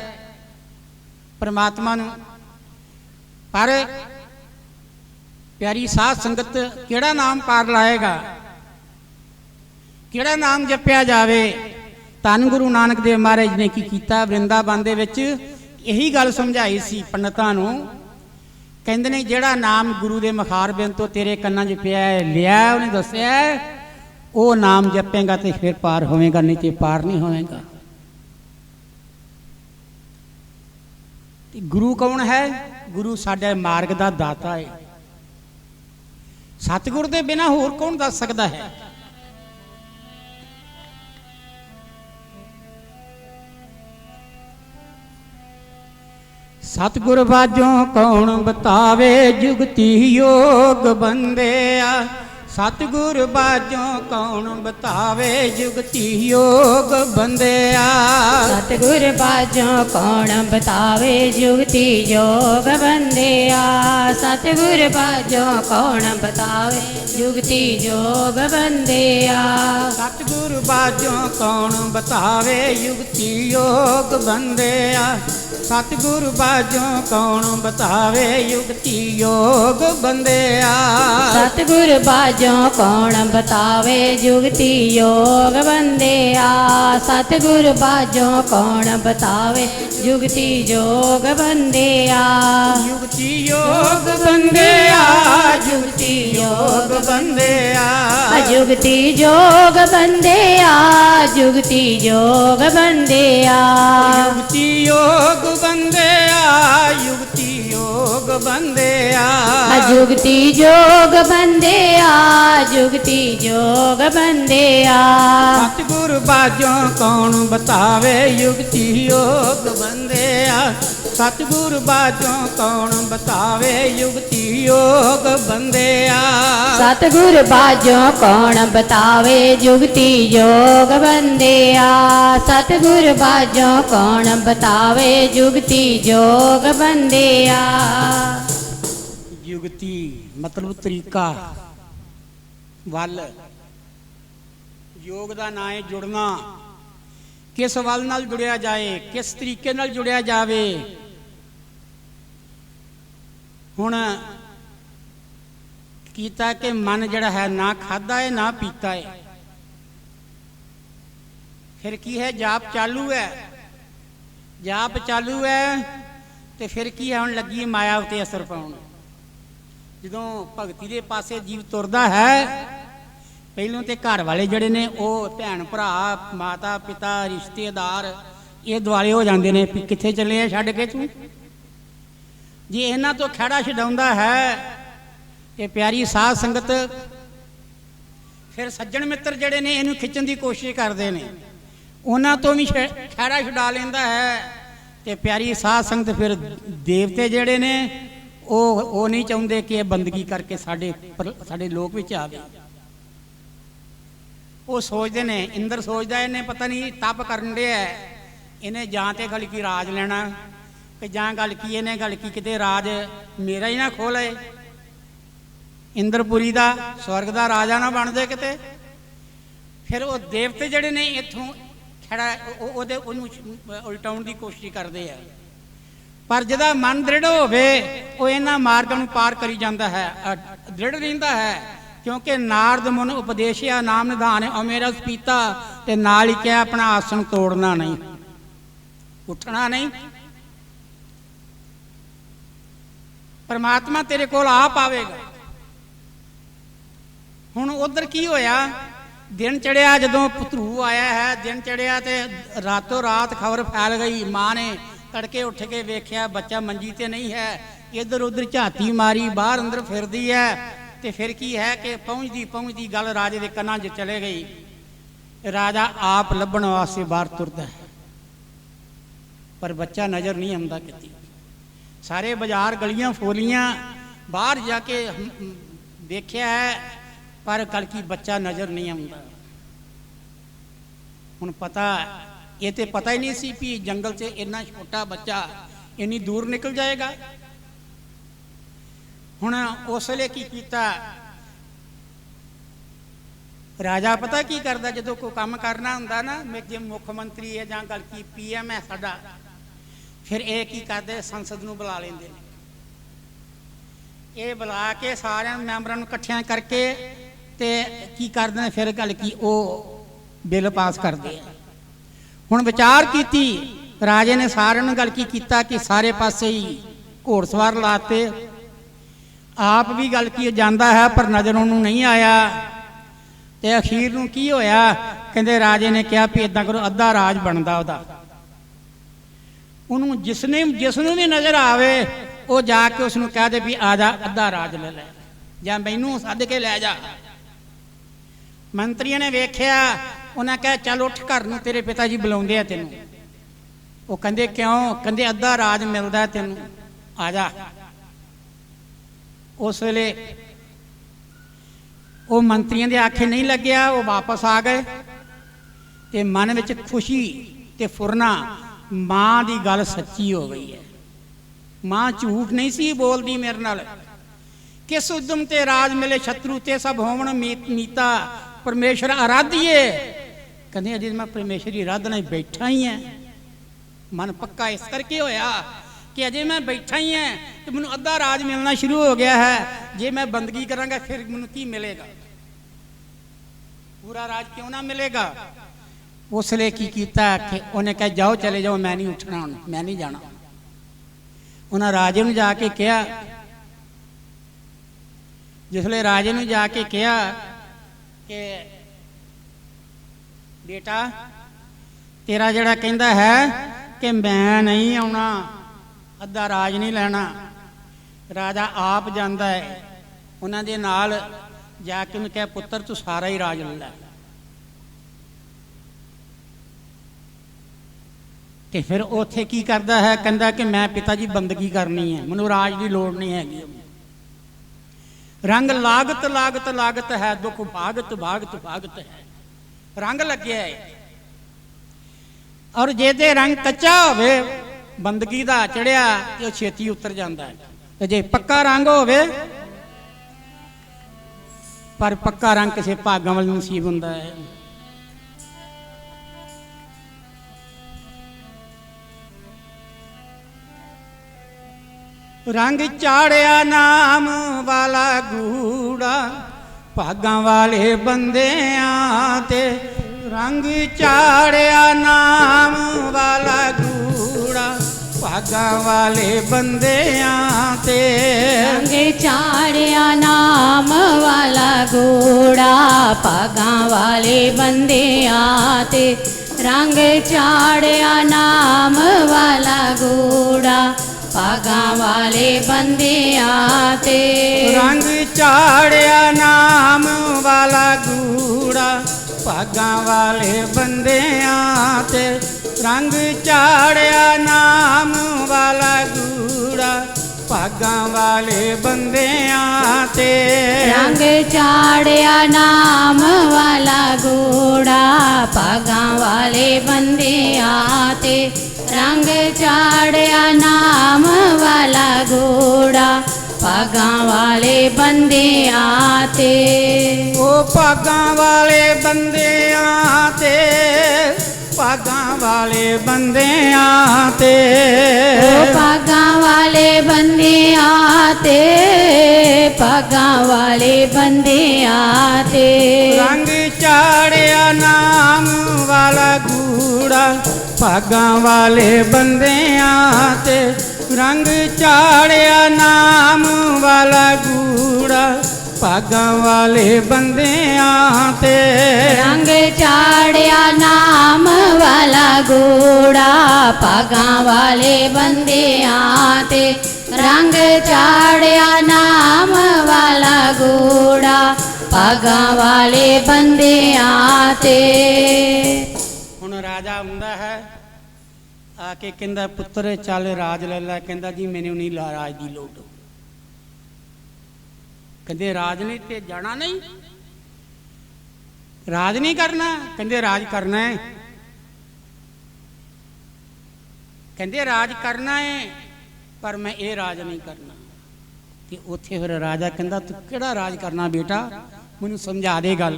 परमात्मा नूं। पर प्यारी साध संगत किहड़ा नाम पार लाएगा, किहड़ा नाम जपिया जावे। धन गुरु नानक देव महाराज ने की कीता वृंदावन दे विच यही गल समझाई सी पंडितां नूं। कहते ने जिहड़ा नाम गुरु के मखार बिंद तो तेरे कन्ना च पिया लिया उन्हें दसिया वो नाम जपेगा तो फिर पार होवेगा, नहीं तो पार नहीं होवेगा। गुरु कौन है? गुरु साडे मार्ग का दाता है। सतगुर के बिना होर कौन दस सकता है? सतगुर बाजों कौन बतावे जुगती योग बंदिया। सतगुर बाजों कौन बतावे जुगती योग बंदिया। सतगुर बाजों कौन बतावे जुगती योग बंदिया। सतगुर बाजों कौन बतावे जुगती योग बंदिया। सतगुर बाजों कौन बतावे युगती योग बंदिया। सतगुर बाजों कौन बतावे युगती योग बंदिया। सतगुर बाजों कौन बतावे जुगती योग बंदिया। सतगुर बाजों कौन बतावे जुगती योग बंदिया। युगती योग बंदिया ਬੰਦਿਆ, ਜੁਗਤੀ ਜੋਗ ਬੰਦਿਆ, ਜੁਗਤੀ ਜੋਗ ਬੰਦਿਆ, ਯੁਗਤੀ ਯੋਗ ਬੰਦਿਆ, ਯੁਗਤੀ ਯੋਗ ਬੰਦਿਆ, ਜੁਗਤੀ ਜੋਗ ਬੰਦਿਆ, ਜੁਗਤੀ ਜੋਗ ਬੰਦਿਆ, ਸਤਿਗੁਰ ਬਾਝੋਂ ਕੌਣ ਬਤਾਵੇ ਯੁਗਤੀ ਯੋਗ ਬੰਦਿਆ, ਸਤਿਗੁਰ ਬਾਝੋਂ ਕੌਣ ਬਤਾਵੇ ਯੁਗਤੀ ਯੋਗ ਬੰਦਿਆ, ਸਤਿਗੁਰ ਬਾਝੋਂ ਕੌਣ ਬਤਾਵੇ ਜੁਗਤੀ ਜੋਗ ਬੰਦਿਆ, ਸਤਿਗੁਰ ਬਾਝੋਂ ਕੌਣ ਬਤਾਵੇ ਜੁਗਤੀ ਜੋਗ ਬੰਦਿਆ। ਯੁਗਤੀ ਮਤਲਬ ਤਰੀਕਾ, ਵੱਲ, ਯੋਗ ਦਾ ਨਾਂ ਹੈ ਜੁੜਨਾ, ਕਿਸ ਵੱਲ ਨਾਲ ਜੁੜਿਆ ਜਾਏ, ਕਿਸ ਤਰੀਕੇ ਨਾਲ ਜੁੜਿਆ ਜਾਵੇ। ਹੁਣ ਕੀਤਾ ਕਿ ਮਨ ਜਿਹੜਾ ਹੈ ਨਾ ਖਾਦਾ ਹੈ ਨਾ ਪੀਤਾ ਹੈ, ਫਿਰ ਕੀ ਹੈ, ਜਾਪ ਚਾਲੂ ਹੈ, ਜਾਪ ਚਾਲੂ ਹੈ ਤੇ ਫਿਰ ਕੀ ਹੈ, ਹੁਣ ਲੱਗੀ ਮਾਇਆ ਉਤੇ ਅਸਰ ਪਾਉਣ। ਜਦੋਂ ਭਗਤੀ ਦੇ ਪਾਸੇ ਜੀਵ ਤੁਰਦਾ ਹੈ, ਪਹਿਲੋਂ ਤੇ ਘਰ ਵਾਲੇ ਜਿਹੜੇ ਨੇ ਉਹ ਭੈਣ ਭਰਾ ਮਾਤਾ ਪਿਤਾ ਰਿਸ਼ਤੇਦਾਰ ਇਹ ਦੁਆਲੇ ਹੋ ਜਾਂਦੇ ਨੇ ਵੀ ਕਿੱਥੇ ਚੱਲੇ ਆ ਛੱਡ ਕੇ ਤੂੰ। ਜੇ ਇਹਨਾਂ ਤੋਂ ਖਹਿੜਾ ਛਡਾਉਂਦਾ ਹੈ ਇਹ ਪਿਆਰੀ ਸਾਧ ਸੰਗਤ, ਫਿਰ ਸੱਜਣ ਮਿੱਤਰ ਜਿਹੜੇ ਨੇ ਇਹਨੂੰ ਖਿੱਚਣ ਦੀ ਕੋਸ਼ਿਸ਼ ਕਰਦੇ ਨੇ, ਉਹਨਾਂ ਤੋਂ ਵੀ ਖਹਿੜਾ ਛੁਡਾ ਲੈਂਦਾ ਹੈ। ਤੇ ਪਿਆਰੀ ਸਾਧ ਸੰਗਤ ਫਿਰ ਦੇਵਤੇ ਜਿਹੜੇ ਨੇ ਉਹ ਨਹੀਂ ਚਾਹੁੰਦੇ ਕਿ ਇਹ ਬੰਦਗੀ ਕਰਕੇ ਸਾਡੇ ਲੋਕ ਵਿੱਚ ਆਵੇ। ਉਹ ਸੋਚਦੇ ਨੇ, ਇੰਦਰ ਸੋਚਦਾ ਇਹਨੇ ਪਤਾ ਨਹੀਂ ਤਪ ਕਰਨ ਡਿਆ, ਇਹਨੇ ਜਾਂ ਤੇ ਗੱਲ ਕੀ ਰਾਜ ਲੈਣਾ ਕਿ ਜਾਂ ਗੱਲ ਕੀ ਇਹਨੇ ਗੱਲ ਕੀ ਕਿਤੇ ਰਾਜ ਮੇਰਾ ਹੀ ਨਾ ਖੋਹ ਲਏ, ਇੰਦਰਪੁਰੀ ਦਾ ਸਵਰਗ ਦਾ ਰਾਜਾ ਨਾ ਬਣ ਜਾਏ ਕਿਤੇ। ਫਿਰ ਉਹ ਦੇਵਤੇ ਜਿਹੜੇ ਨੇ ਇੱਥੋਂ ਖੜਾ ਉਹਨੂੰ ਉਲਟਾਉਣ ਦੀ ਕੋਸ਼ਿਸ਼ ਕਰਦੇ ਆ, ਪਰ ਜਿਹਦਾ ਮਨ ਦ੍ਰਿੜ ਹੋਵੇ ਉਹ ਇਹਨਾਂ ਮਾਰਗਾਂ ਨੂੰ ਪਾਰ ਕਰੀ ਜਾਂਦਾ ਹੈ, ਦ੍ਰਿੜ ਰਹਿੰਦਾ ਹੈ। ਕਿਉਂਕਿ ਨਾਰਦ ਮੁਨ ਉਪਦੇਸ਼ਿਆ ਨਾਮ ਨਿਧਾਨ ਅਮੇਰਾ ਪੀਤਾ, ਤੇ ਨਾਲ ਹੀ ਕਿਹਾ ਆਪਣਾ ਆਸਣ ਤੋੜਨਾ ਨਹੀਂ, ਉੱਠਣਾ ਨਹੀਂ। ਪਰਮਾਤਮਾ ਤੇਰੇ ਕੋਲ ਆਪ ਆਵੇਗਾ। ਹੁਣ ਉਧਰ ਕੀ ਹੋਇਆ, ਦਿਨ ਚੜਿਆ, ਜਦੋਂ ਭਤਰੂ ਆਇਆ ਹੈ, ਦਿਨ ਚੜਿਆ ਤੇ ਰਾਤੋਂ ਰਾਤ ਖਬਰ ਫੈਲ ਗਈ। ਮਾਂ ਨੇ ਤੜਕੇ ਉੱਠ ਕੇ ਵੇਖਿਆ ਬੱਚਾ ਮੰਜੀ ਤੇ ਨਹੀਂ ਹੈ, ਇੱਧਰ ਉੱਧਰ ਝਾਤੀ ਮਾਰੀ, ਬਾਹਰ ਅੰਦਰ ਫਿਰਦੀ ਹੈ। ਤੇ ਫਿਰ ਕੀ ਹੈ ਕਿ ਪਹੁੰਚਦੀ ਪਹੁੰਚਦੀ ਗੱਲ ਰਾਜੇ ਦੇ ਕੰਨਾਂ 'ਚ ਚਲੇ ਗਈ। ਰਾਜਾ ਆਪ ਲੱਭਣ ਵਾਸਤੇ ਬਾਹਰ ਤੁਰਦਾ ਹੈ, ਪਰ ਬੱਚਾ ਨਜ਼ਰ ਨਹੀਂ ਆਉਂਦਾ ਕਿਤੇ। ਸਾਰੇ ਬਾਜ਼ਾਰ ਗਲੀਆਂ ਫੋਲੀਆਂ, ਬਾਹਰ ਜਾ ਕੇ ਦੇਖਿਆ ਹੈ, ਪਰ ਕਲਕੀ ਬੱਚਾ ਨਜ਼ਰ ਨਹੀਂ ਆਉਂਦਾ। ਹੁਣ ਪਤਾ, ਇਹ ਤੇ ਪਤਾ ਹੀ ਨਹੀਂ ਸੀ ਵੀ ਜੰਗਲ 'ਚ ਇੰਨਾ ਛੋਟਾ ਬੱਚਾ ਇੰਨੀ ਦੂਰ ਨਿਕਲ ਜਾਏਗਾ। ਹੁਣ ਉਸ ਵੇਲੇ ਕੀ ਕੀਤਾ ਰਾਜਾ, ਪਤਾ ਕੀ ਕਰਦਾ, ਜਦੋਂ ਕੋਈ ਕੰਮ ਕਰਨਾ ਹੁੰਦਾ ਨਾ, ਜੇ ਮੁੱਖ ਮੰਤਰੀ ਹੈ ਜਾਂ ਗੱਲ ਕੀ PM ਹੈ ਸਾਡਾ, ਫਿਰ ਇਹ ਕੀ ਕਰਦੇ, ਸੰਸਦ ਨੂੰ ਬੁਲਾ ਲੈਂਦੇ ਨੇ। ਇਹ ਬੁਲਾ ਕੇ ਸਾਰਿਆਂ ਮੈਂਬਰਾਂ ਨੂੰ ਇਕੱਠਿਆਂ ਕਰਕੇ ਤੇ ਕੀ ਕਰਦੇ ਨੇ, ਫਿਰ ਗੱਲ ਕੀ ਉਹ ਬਿੱਲ ਪਾਸ ਕਰਦੇ ਆ। ਹੁਣ ਵਿਚਾਰ ਕੀਤੀ ਰਾਜੇ ਨੇ, ਸਾਰਿਆਂ ਨੂੰ ਗੱਲ ਕੀ ਕੀਤਾ ਕਿ ਸਾਰੇ ਪਾਸੇ ਹੀ ਘੋੜਸਵਾਰ ਲਾਤੇ, ਆਪ ਵੀ ਗੱਲ ਕੀ ਜਾਂਦਾ ਹੈ ਪਰ ਨਜ਼ਰ ਉਹਨੂੰ ਨਹੀਂ ਆਇਆ। ਤੇ ਅਖੀਰ ਨੂੰ ਕੀ ਹੋਇਆ, ਕਹਿੰਦੇ ਰਾਜੇ ਨੇ ਕਿਹਾ ਵੀ ਇਦਾਂ ਕਰੋ, ਅੱਧਾ ਰਾਜ ਬਣਦਾ ਉਹਦਾ, ਉਹਨੂੰ ਜਿਸ ਨੂੰ ਵੀ ਨਜ਼ਰ ਆਵੇ ਉਹ ਜਾ ਕੇ ਉਸ ਨੂੰ ਕਹਿ ਦੇ ਵੀ ਆ ਜਾ, ਅੱਧਾ ਰਾਜ ਲੈ ਲੈ, ਜਾਂ ਮੈਨੂੰ ਸੱਦ ਕੇ ਲੈ ਜਾ। ਮੰਤਰੀਆਂ ਨੇ ਵੇਖਿਆ, ਉਹਨਾਂ ਕਿਹਾ ਚੱਲ ਉੱਠ, ਘਰ ਨੂੰ ਤੇਰੇ ਪਿਤਾ ਜੀ ਬੁਲਾਉਂਦੇ ਆ ਤੈਨੂੰ। ਉਹ ਕਹਿੰਦੇ ਕਿਉਂ, ਕਹਿੰਦੇ ਅੱਧਾ ਰਾਜ ਮਿਲਦਾ ਤੈਨੂੰ, ਆ ਜਾ। ਉਸ ਵੇਲੇ ਉਹ ਮੰਤਰੀਆਂ ਦੇ ਆਖੇ ਨਹੀਂ ਲੱਗਿਆ, ਉਹ ਵਾਪਸ ਆ ਗਏ। ਤੇ ਮਨ ਵਿੱਚ ਖੁਸ਼ੀ ਤੇ ਫੁਰਨਾ, ਮਾਂ ਦੀ ਗੱਲ ਸੱਚੀ ਹੋ ਗਈ ਹੈ, ਮਾਂ ਝੂਠ ਨਹੀਂ ਸੀ ਬੋਲਦੀ ਮੇਰੇ ਨਾਲ। ਕਿਸ ਉਦਮ ਤੇ ਰਾਜ ਮਿਲੇ ਸ਼ਤਰੂ ਤੇ ਸਭ ਹੋਵਣ ਮੀਤਾ, ਪਰਮੇਸ਼ਰ ਆਰਾਧੀਏ। ਕਹਿੰਦੇ ਅਜੇ ਮੈਂ ਪਰਮੇਸ਼ਰ ਦੀ ਆਰਾਧਨਾ ਹੀ ਬੈਠਾ ਹੀ ਹਾਂ। ਮਨ ਪੱਕਾ ਇਸ ਕਰਕੇ ਹੋਇਆ ਕਿ ਅਜੇ ਮੈਂ ਬੈਠਾ ਹੀ ਹਾਂ ਤੇ ਮੈਨੂੰ ਅੱਧਾ ਰਾਜ ਮਿਲਣਾ ਸ਼ੁਰੂ ਹੋ ਗਿਆ ਹੈ। ਜੇ ਮੈਂ ਬੰਦਗੀ ਕਰਾਂਗਾ ਫਿਰ ਮੈਨੂੰ ਕੀ ਮਿਲੇਗਾ, ਪੂਰਾ ਰਾਜ ਕਿਉਂ ਨਾ ਮਿਲੇਗਾ। ਉਸ ਲਈ ਕੀ ਕੀਤਾ ਕਿ ਉਹਨੇ ਕਿਹਾ ਜਾਓ, ਚਲੇ ਜਾਓ, ਮੈਂ ਨਹੀਂ ਉੱਠਣਾ, ਹੁਣ ਮੈਂ ਨਹੀਂ ਜਾਣਾ। ਉਹਨਾਂ ਰਾਜੇ ਨੂੰ ਜਾ ਕੇ ਕਿਹਾ जिसले राजे ने जाके कहा कि बेटा तेरा जड़ा कहता है कि मैं नहीं आना, अद्धा राज नहीं लेना, राजा आप जाता है उन्होंने नाल जाके उन्हें कहा पुत्र तू सारा ही राज ले लै। तो फिर उत्थे की करता है, कहता कि मैं पिता जी बंदगी करनी है, मैनू राज की लोड़ नहीं हैगी। रंग लागत लागत लागत है, दुख भागत भागत भागत है, रंग लगे है। और जे ते रंग कच्चा होवे बंदगी दा चढ़िया तो छेती उतर जाता है, ते जे पक्का रंग होवे पर पक्का रंग किसी भागां वाल नसीब हुंदा है। रंग चाड़िया नाम वाला गूड़ा भागां वाले बंदियां ते, रंग चाड़िया नाम वाला गूड़ा भागां वाले बंदियां ते, रंग चाड़िया नाम वाला गूड़ा भागां वाले बंदियां ते, रंग चाड़िया नाम वाला गूड़ा भागां वाले बंदियां ते, रंग चाड़िया नाम वाला गूड़ा भागां वाले बंदियां ते, रंग चाड़िया नाम वाला गूड़ा भागां वाले बंदियां ते, रंग चाड़िया नाम वाला गूड़ा भागां वाले बंदियां ते, रंग चाड़िया नाम वाला गूड़ा भागां वाले बंदियां ते, ओ भागां वाले बंदियां ते, भागां वाले बंदियां ते, ओ भागां वाले बंदियां ते, भागां वाले बंदियां ते, रंग चाड़िया नाम वाला गूड़ा भागां वाले बंदियां ते, रंग चाड़िया नाम वाला गूड़ा भागां वाले बंदियां ते, रंग चाड़िया नाम वाला गूड़ा भागां वाले बंदियां ते, रंग चाड़िया नाम वाला गूड़ा भागां वाले बंदियां ते। हुण राजा हुंदा है आके कहंदा पुत्र चल राज ले लै, कहंदा जी मैनू नहीं राज की लोड़, कहंदे राज नहीं ते जाना नहीं, राज नहीं करना, कहंदे राज करना है, कहंदे राज करना है पर मैं ये राज नहीं करना। ते उत्थे फिर राजा कहंदा तू किहड़ा राज करना बेटा, मैनू समझा दे गल।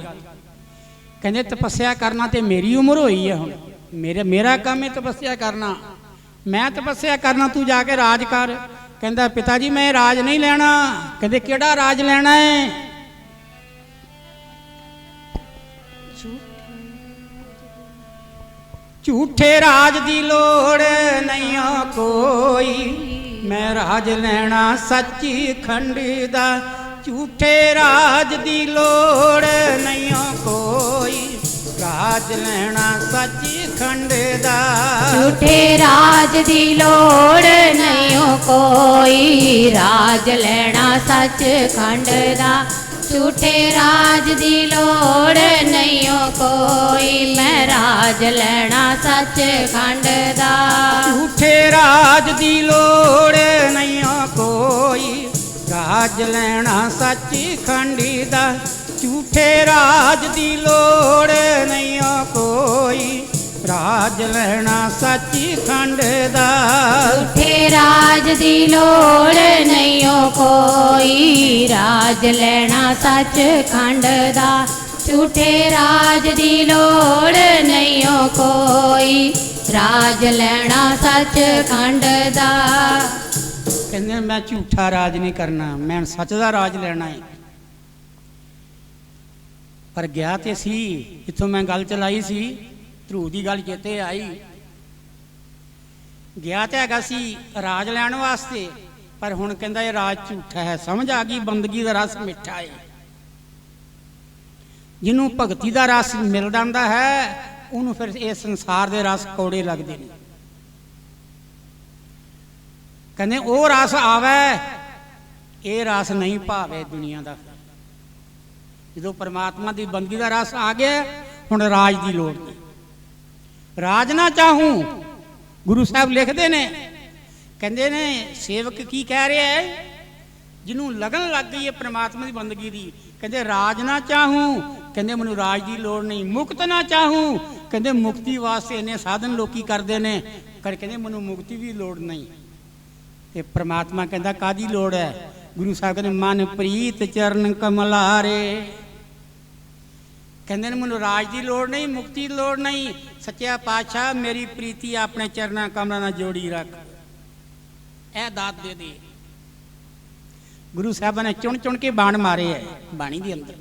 कहंदे तपस्या करना ते मेरी उम्र होई है, हुण मेरा काम है तपस्या करना, मैं तपस्या करना, तू जाके राज कर। कहंदा पिता जी मैं राज नहीं लेना। कहंदे किहड़ा राज लेना है? झूठे राज दी लोड़ नहीं कोई, मैं राज लेना सच्ची खंड दा, झूठे राज दी लोड़ नहीं कोई, राज लेना सच्ची खंड दा, झूठे राज दी लोड़ नहीं कोई, राज लेना सच खंड दा, झूठे राज दी लोड़ नहीं कोई, मैं राज लेना सच खंड दा, झूठे राज दी लोड़ नहीं कोई, राज लेना सच्ची खंडी दा, झूठे राज दी लोड़ नहीं कोई, राज लेना सच्ची खंड दा, झूठे राज दी लोड़ नहीं कोई, राज लेना सच खंड दा, झूठे राज दी लोड़ नहीं कोई, राज लेना सच खंड दा। कहंदे मैं झूठा राज नहीं करना, मैं सच दा राज लेना है। पर गया तो सी जिथों मैं गल चलाई सी, ध्रुव की गल चेते आई, गया तो हैगा सी राज लैण वास्ते, ਪਰ ਹੁਣ ਕਹਿੰਦਾ ਇਹ ਰਾਜ ਝੂਠਾ ਹੈ। ਸਮਝ ਆ ਗਈ ਬੰਦਗੀ ਦਾ ਰਸ ਮਿੱਠਾ ਹੈ। ਜਿਹਨੂੰ ਭਗਤੀ ਦਾ ਰਸ ਮਿਲ ਜਾਂਦਾ ਹੈ ਉਹਨੂੰ ਫਿਰ ਇਹ ਸੰਸਾਰ ਦੇ ਰਸ ਕੌੜੇ ਲੱਗਦੇ ਨੇ। ਕਹਿੰਦੇ ਉਹ ਰਸ ਆਵੇ, ਇਹ ਰਸ ਨਹੀਂ ਭਾਵੇ ਦੁਨੀਆ ਦਾ। ਜਦੋਂ ਪਰਮਾਤਮਾ ਦੀ ਬੰਦਗੀ ਦਾ ਰਸ ਆ ਗਿਆ ਹੁਣ ਰਾਜ ਦੀ ਲੋੜ ਨਹੀਂ। ਰਾਜ ਨਾ ਚਾਹੂੰ, ਗੁਰੂ ਸਾਹਿਬ ਲਿਖਦੇ ਨੇ, ਕਹਿੰਦੇ ਨੇ ਸੇਵਕ ਕੀ ਕਹਿ ਰਿਹਾ ਹੈ, ਜਿਹਨੂੰ ਲਗਨ ਲੱਗ ਗਈ ਹੈ ਪਰਮਾਤਮਾ ਦੀ ਬੰਦਗੀ ਦੀ, ਕਹਿੰਦੇ ਰਾਜ ਨਾ ਚਾਹੂੰ, ਕਹਿੰਦੇ ਮੈਨੂੰ ਰਾਜ ਦੀ ਲੋੜ ਨਹੀਂ। ਮੁਕਤ ਨਾ ਚਾਹੂੰ, ਕਹਿੰਦੇ ਮੁਕਤੀ ਵਾਸਤੇ ਇੰਨੇ ਸਾਧਨ ਲੋਕੀ ਕਰਦੇ ਨੇ, ਕਹਿੰਦੇ ਮੈਨੂੰ ਮੁਕਤੀ ਦੀ ਲੋੜ ਨਹੀਂ। ਤੇ ਪਰਮਾਤਮਾ ਕਹਿੰਦਾ ਕਾਹਦੀ ਲੋੜ ਹੈ? ਗੁਰੂ ਸਾਹਿਬ ਕਹਿੰਦੇ ਮਨ ਪ੍ਰੀਤ ਚਰਨ ਕਮਲਾਰੇ, ਕਹਿੰਦੇ ਨੇ ਮੈਨੂੰ ਰਾਜ ਦੀ ਲੋੜ ਨਹੀਂ, ਮੁਕਤੀ ਦੀ ਲੋੜ ਨਹੀਂ। ਸੱਚਿਆ ਪਾਤਸ਼ਾਹ ਮੇਰੀ ਪ੍ਰੀਤੀ ਆਪਣੇ ਚਰਨਾਂ ਕਮਲਾਂ ਨਾਲ ਜੋੜੀ ਰੱਖ, ਇਹ ਦਾਤ ਦੇ ਦੇ। ਗੁਰੂ ਸਾਹਿਬਾਂ ਨੇ ਚੁਣ ਚੁਣ ਕੇ ਬਾਣ ਮਾਰੇ ਹੈ ਬਾਣੀ ਦੇ ਅੰਦਰ।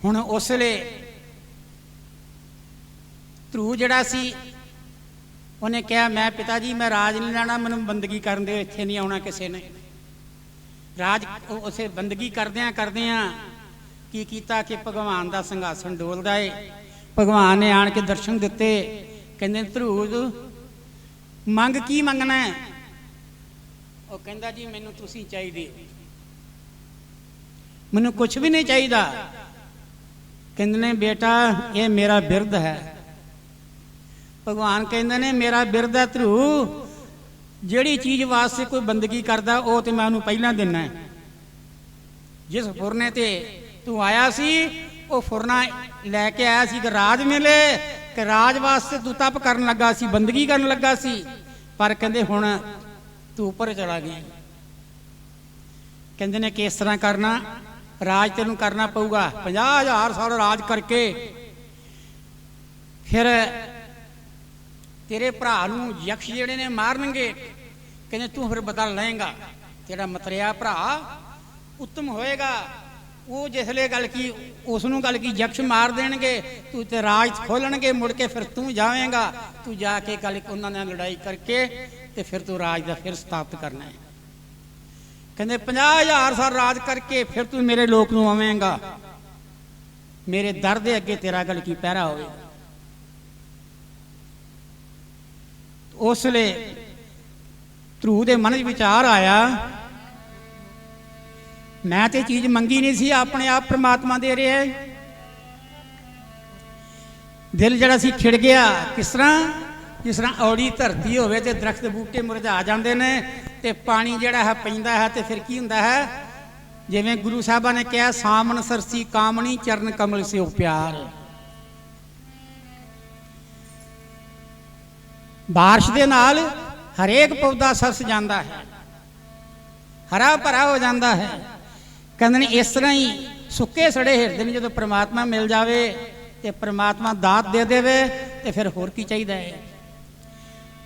ਹੁਣ ਉਸ ਵੇਲੇ ਧਰੂ ਜਿਹੜਾ ਸੀ ਉਹਨੇ ਕਿਹਾ ਮੈਂ ਪਿਤਾ ਜੀ ਮੈਂ ਰਾਜ ਨਹੀਂ ਲੈਣਾ, ਮੈਨੂੰ ਬੰਦਗੀ ਕਰਨ ਦਿਓ, ਇੱਥੇ ਨਹੀਂ ਆਉਣਾ ਕਿਸੇ ਨੇ। ਰਾਜ ਉਸੇ ਬੰਦਗੀ ਕਰਦਿਆਂ ਕਰਦਿਆਂ ਕੀ ਕੀਤਾ ਕਿ ਭਗਵਾਨ ਦਾ ਸਿੰਘਾਸਣ ਡੋਲਦਾ ਏ। ਭਗਵਾਨ ਨੇ ਆਣ ਕੇ ਦਰਸ਼ਨ ਦਿੱਤੇ। ਕਹਿੰਦੇ ਧਰੂ ਮੰਗ ਕੀ ਮੰਗਣਾ ਹੈ? ਉਹ ਕਹਿੰਦਾ ਜੀ ਮੈਨੂੰ ਤੁਸੀਂ ਚਾਹੀਦੇ, ਮੈਨੂੰ ਕੁਛ ਵੀ ਨਹੀਂ ਚਾਹੀਦਾ। ਕਹਿੰਦੇ ਨੇ ਬੇਟਾ ਇਹ ਮੇਰਾ ਬਿਰਧ ਹੈ। ਭਗਵਾਨ ਕਹਿੰਦੇ ਨੇ ਮੇਰਾ ਬਿਰਧ ਹੈ ਧਰੂ, ਜਿਹੜੀ ਚੀਜ਼ ਵਾਸਤੇ ਕੋਈ ਬੰਦਗੀ ਕਰਦਾ ਉਹ ਤੇ ਮੈਂ ਉਹਨੂੰ ਪਹਿਲਾਂ ਦਿੰਨਾ ਹੈ। ਜਿਸ ਫੁਰਨੇ ਤੇ ਤੂੰ ਆਇਆ ਸੀ ਉਹ ਫੁਰਨਾ ਲੈ ਕੇ ਆਇਆ ਸੀ ਕਿ ਰਾਜ ਮਿਲੇ, ਕਿ ਰਾਜ ਵਾਸਤੇ ਤੂੰ ਤਪ ਕਰਨ ਲੱਗਾ ਸੀ, ਬੰਦਗੀ ਕਰਨ ਲੱਗਾ ਸੀ, ਪਰ ਕਹਿੰਦੇ ਹੁਣ ਤੂੰ ਉੱਪਰ ਚਲਾ ਗਿਆ। ਕਹਿੰਦੇ ਨੇ ਕਿਸ ਤਰ੍ਹਾਂ ਕਰਨਾ? ਰਾਜ ਤੈਨੂੰ ਕਰਨਾ ਪਊਗਾ 50,000 ਸਾਲ ਰਾਜ ਕਰਕੇ, ਫਿਰ ਤੇਰੇ ਭਰਾ ਨੂੰ ਯਕਸ਼ ਜਿਹੜੇ ਨੇ ਮਾਰਨਗੇ। ਕਹਿੰਦੇ ਤੂੰ ਫਿਰ ਬਦਲ ਲਏਗਾ, ਤੇਰਾ ਮਤਰਿਆ ਭਰਾ ਉੱਤਮ ਹੋਏਗਾ। ਉਹ ਜਿਸਲੇ ਗੱਲ ਕੀ ਉਸ ਨੂੰ ਗੱਲ ਕੀ ਯਕਸ਼ ਮਾਰ ਦੇਣਗੇ, ਤੂੰ ਤੇ ਰਾਜ ਖੋਲਣਗੇ, ਮੁੜ ਕੇ ਫਿਰ ਤੂੰ ਜਾਵੇਂਗਾ। ਤੂੰ ਜਾ ਕੇ ਗੱਲ ਉਹਨਾਂ ਨਾਲ ਲੜਾਈ ਕਰਕੇ ਤੇ ਫਿਰ ਤੂੰ ਰਾਜ ਦਾ ਫਿਰ ਸਥਾਪਿਤ ਕਰਨਾ ਹੈ। ਕਹਿੰਦੇ 50,000 ਸਾਲ ਰਾਜ ਕਰਕੇ ਫਿਰ ਤੂੰ ਮੇਰੇ ਲੋਕ ਨੂੰ ਆਵੇਂਗਾ, ਮੇਰੇ ਦਰ ਦੇ ਅੱਗੇ ਤੇਰਾ ਗੱਲ ਕੀ ਪਹਿਰਾ ਹੋਵੇਗਾ। ਉਸ ਵੇਲੇ ਧਰੂ ਦੇ ਮਨ 'ਚ ਵਿਚਾਰ ਆਇਆ ਮੈਂ ਤੇ ਚੀਜ਼ ਮੰਗੀ ਨਹੀਂ ਸੀ, ਆਪਣੇ ਆਪ ਪ੍ਰਮਾਤਮਾ ਦੇ ਰਿਹਾ ਹੈ। ਦਿਲ ਜਿਹੜਾ ਸੀ ਖਿੜ ਗਿਆ। ਕਿਸ ਤਰ੍ਹਾਂ? ਜਿਸ ਤਰ੍ਹਾਂ ਔੜੀ ਧਰਤੀ ਹੋਵੇ ਤੇ ਦਰਖਤ ਬੂਟੇ ਮੁਰਝਾ ਜਾਂਦੇ ਨੇ ਤੇ ਪਾਣੀ ਜਿਹੜਾ ਹੈ ਪੈਂਦਾ ਹੈ ਤੇ ਫਿਰ ਕੀ ਹੁੰਦਾ ਹੈ? ਜਿਵੇਂ ਗੁਰੂ ਸਾਹਿਬਾਂ ਨੇ ਕਿਹਾ ਸਾਮਣ ਸਰਸੀ ਕਾਮਣੀ ਚਰਨ ਕਮਲ ਸਿਓ ਪਿਆਰ। ਬਾਰਿਸ਼ ਦੇ ਨਾਲ ਹਰੇਕ ਪੌਦਾ ਸਰਸ ਜਾਂਦਾ ਹੈ, ਹਰਾ ਭਰਾ ਹੋ ਜਾਂਦਾ ਹੈ। ਕਹਿੰਦੇ ਨੇ ਇਸ ਤਰ੍ਹਾਂ ਹੀ ਸੁੱਕੇ ਸੜੇ ਹਿਰਦੇ ਨੂੰ ਜਦੋਂ ਪ੍ਰਮਾਤਮਾ ਮਿਲ ਜਾਵੇ ਤੇ ਪ੍ਰਮਾਤਮਾ ਦਾਤ ਦੇ ਦੇਵੇ ਤੇ ਫਿਰ ਹੋਰ ਕੀ ਚਾਹੀਦਾ ਹੈ?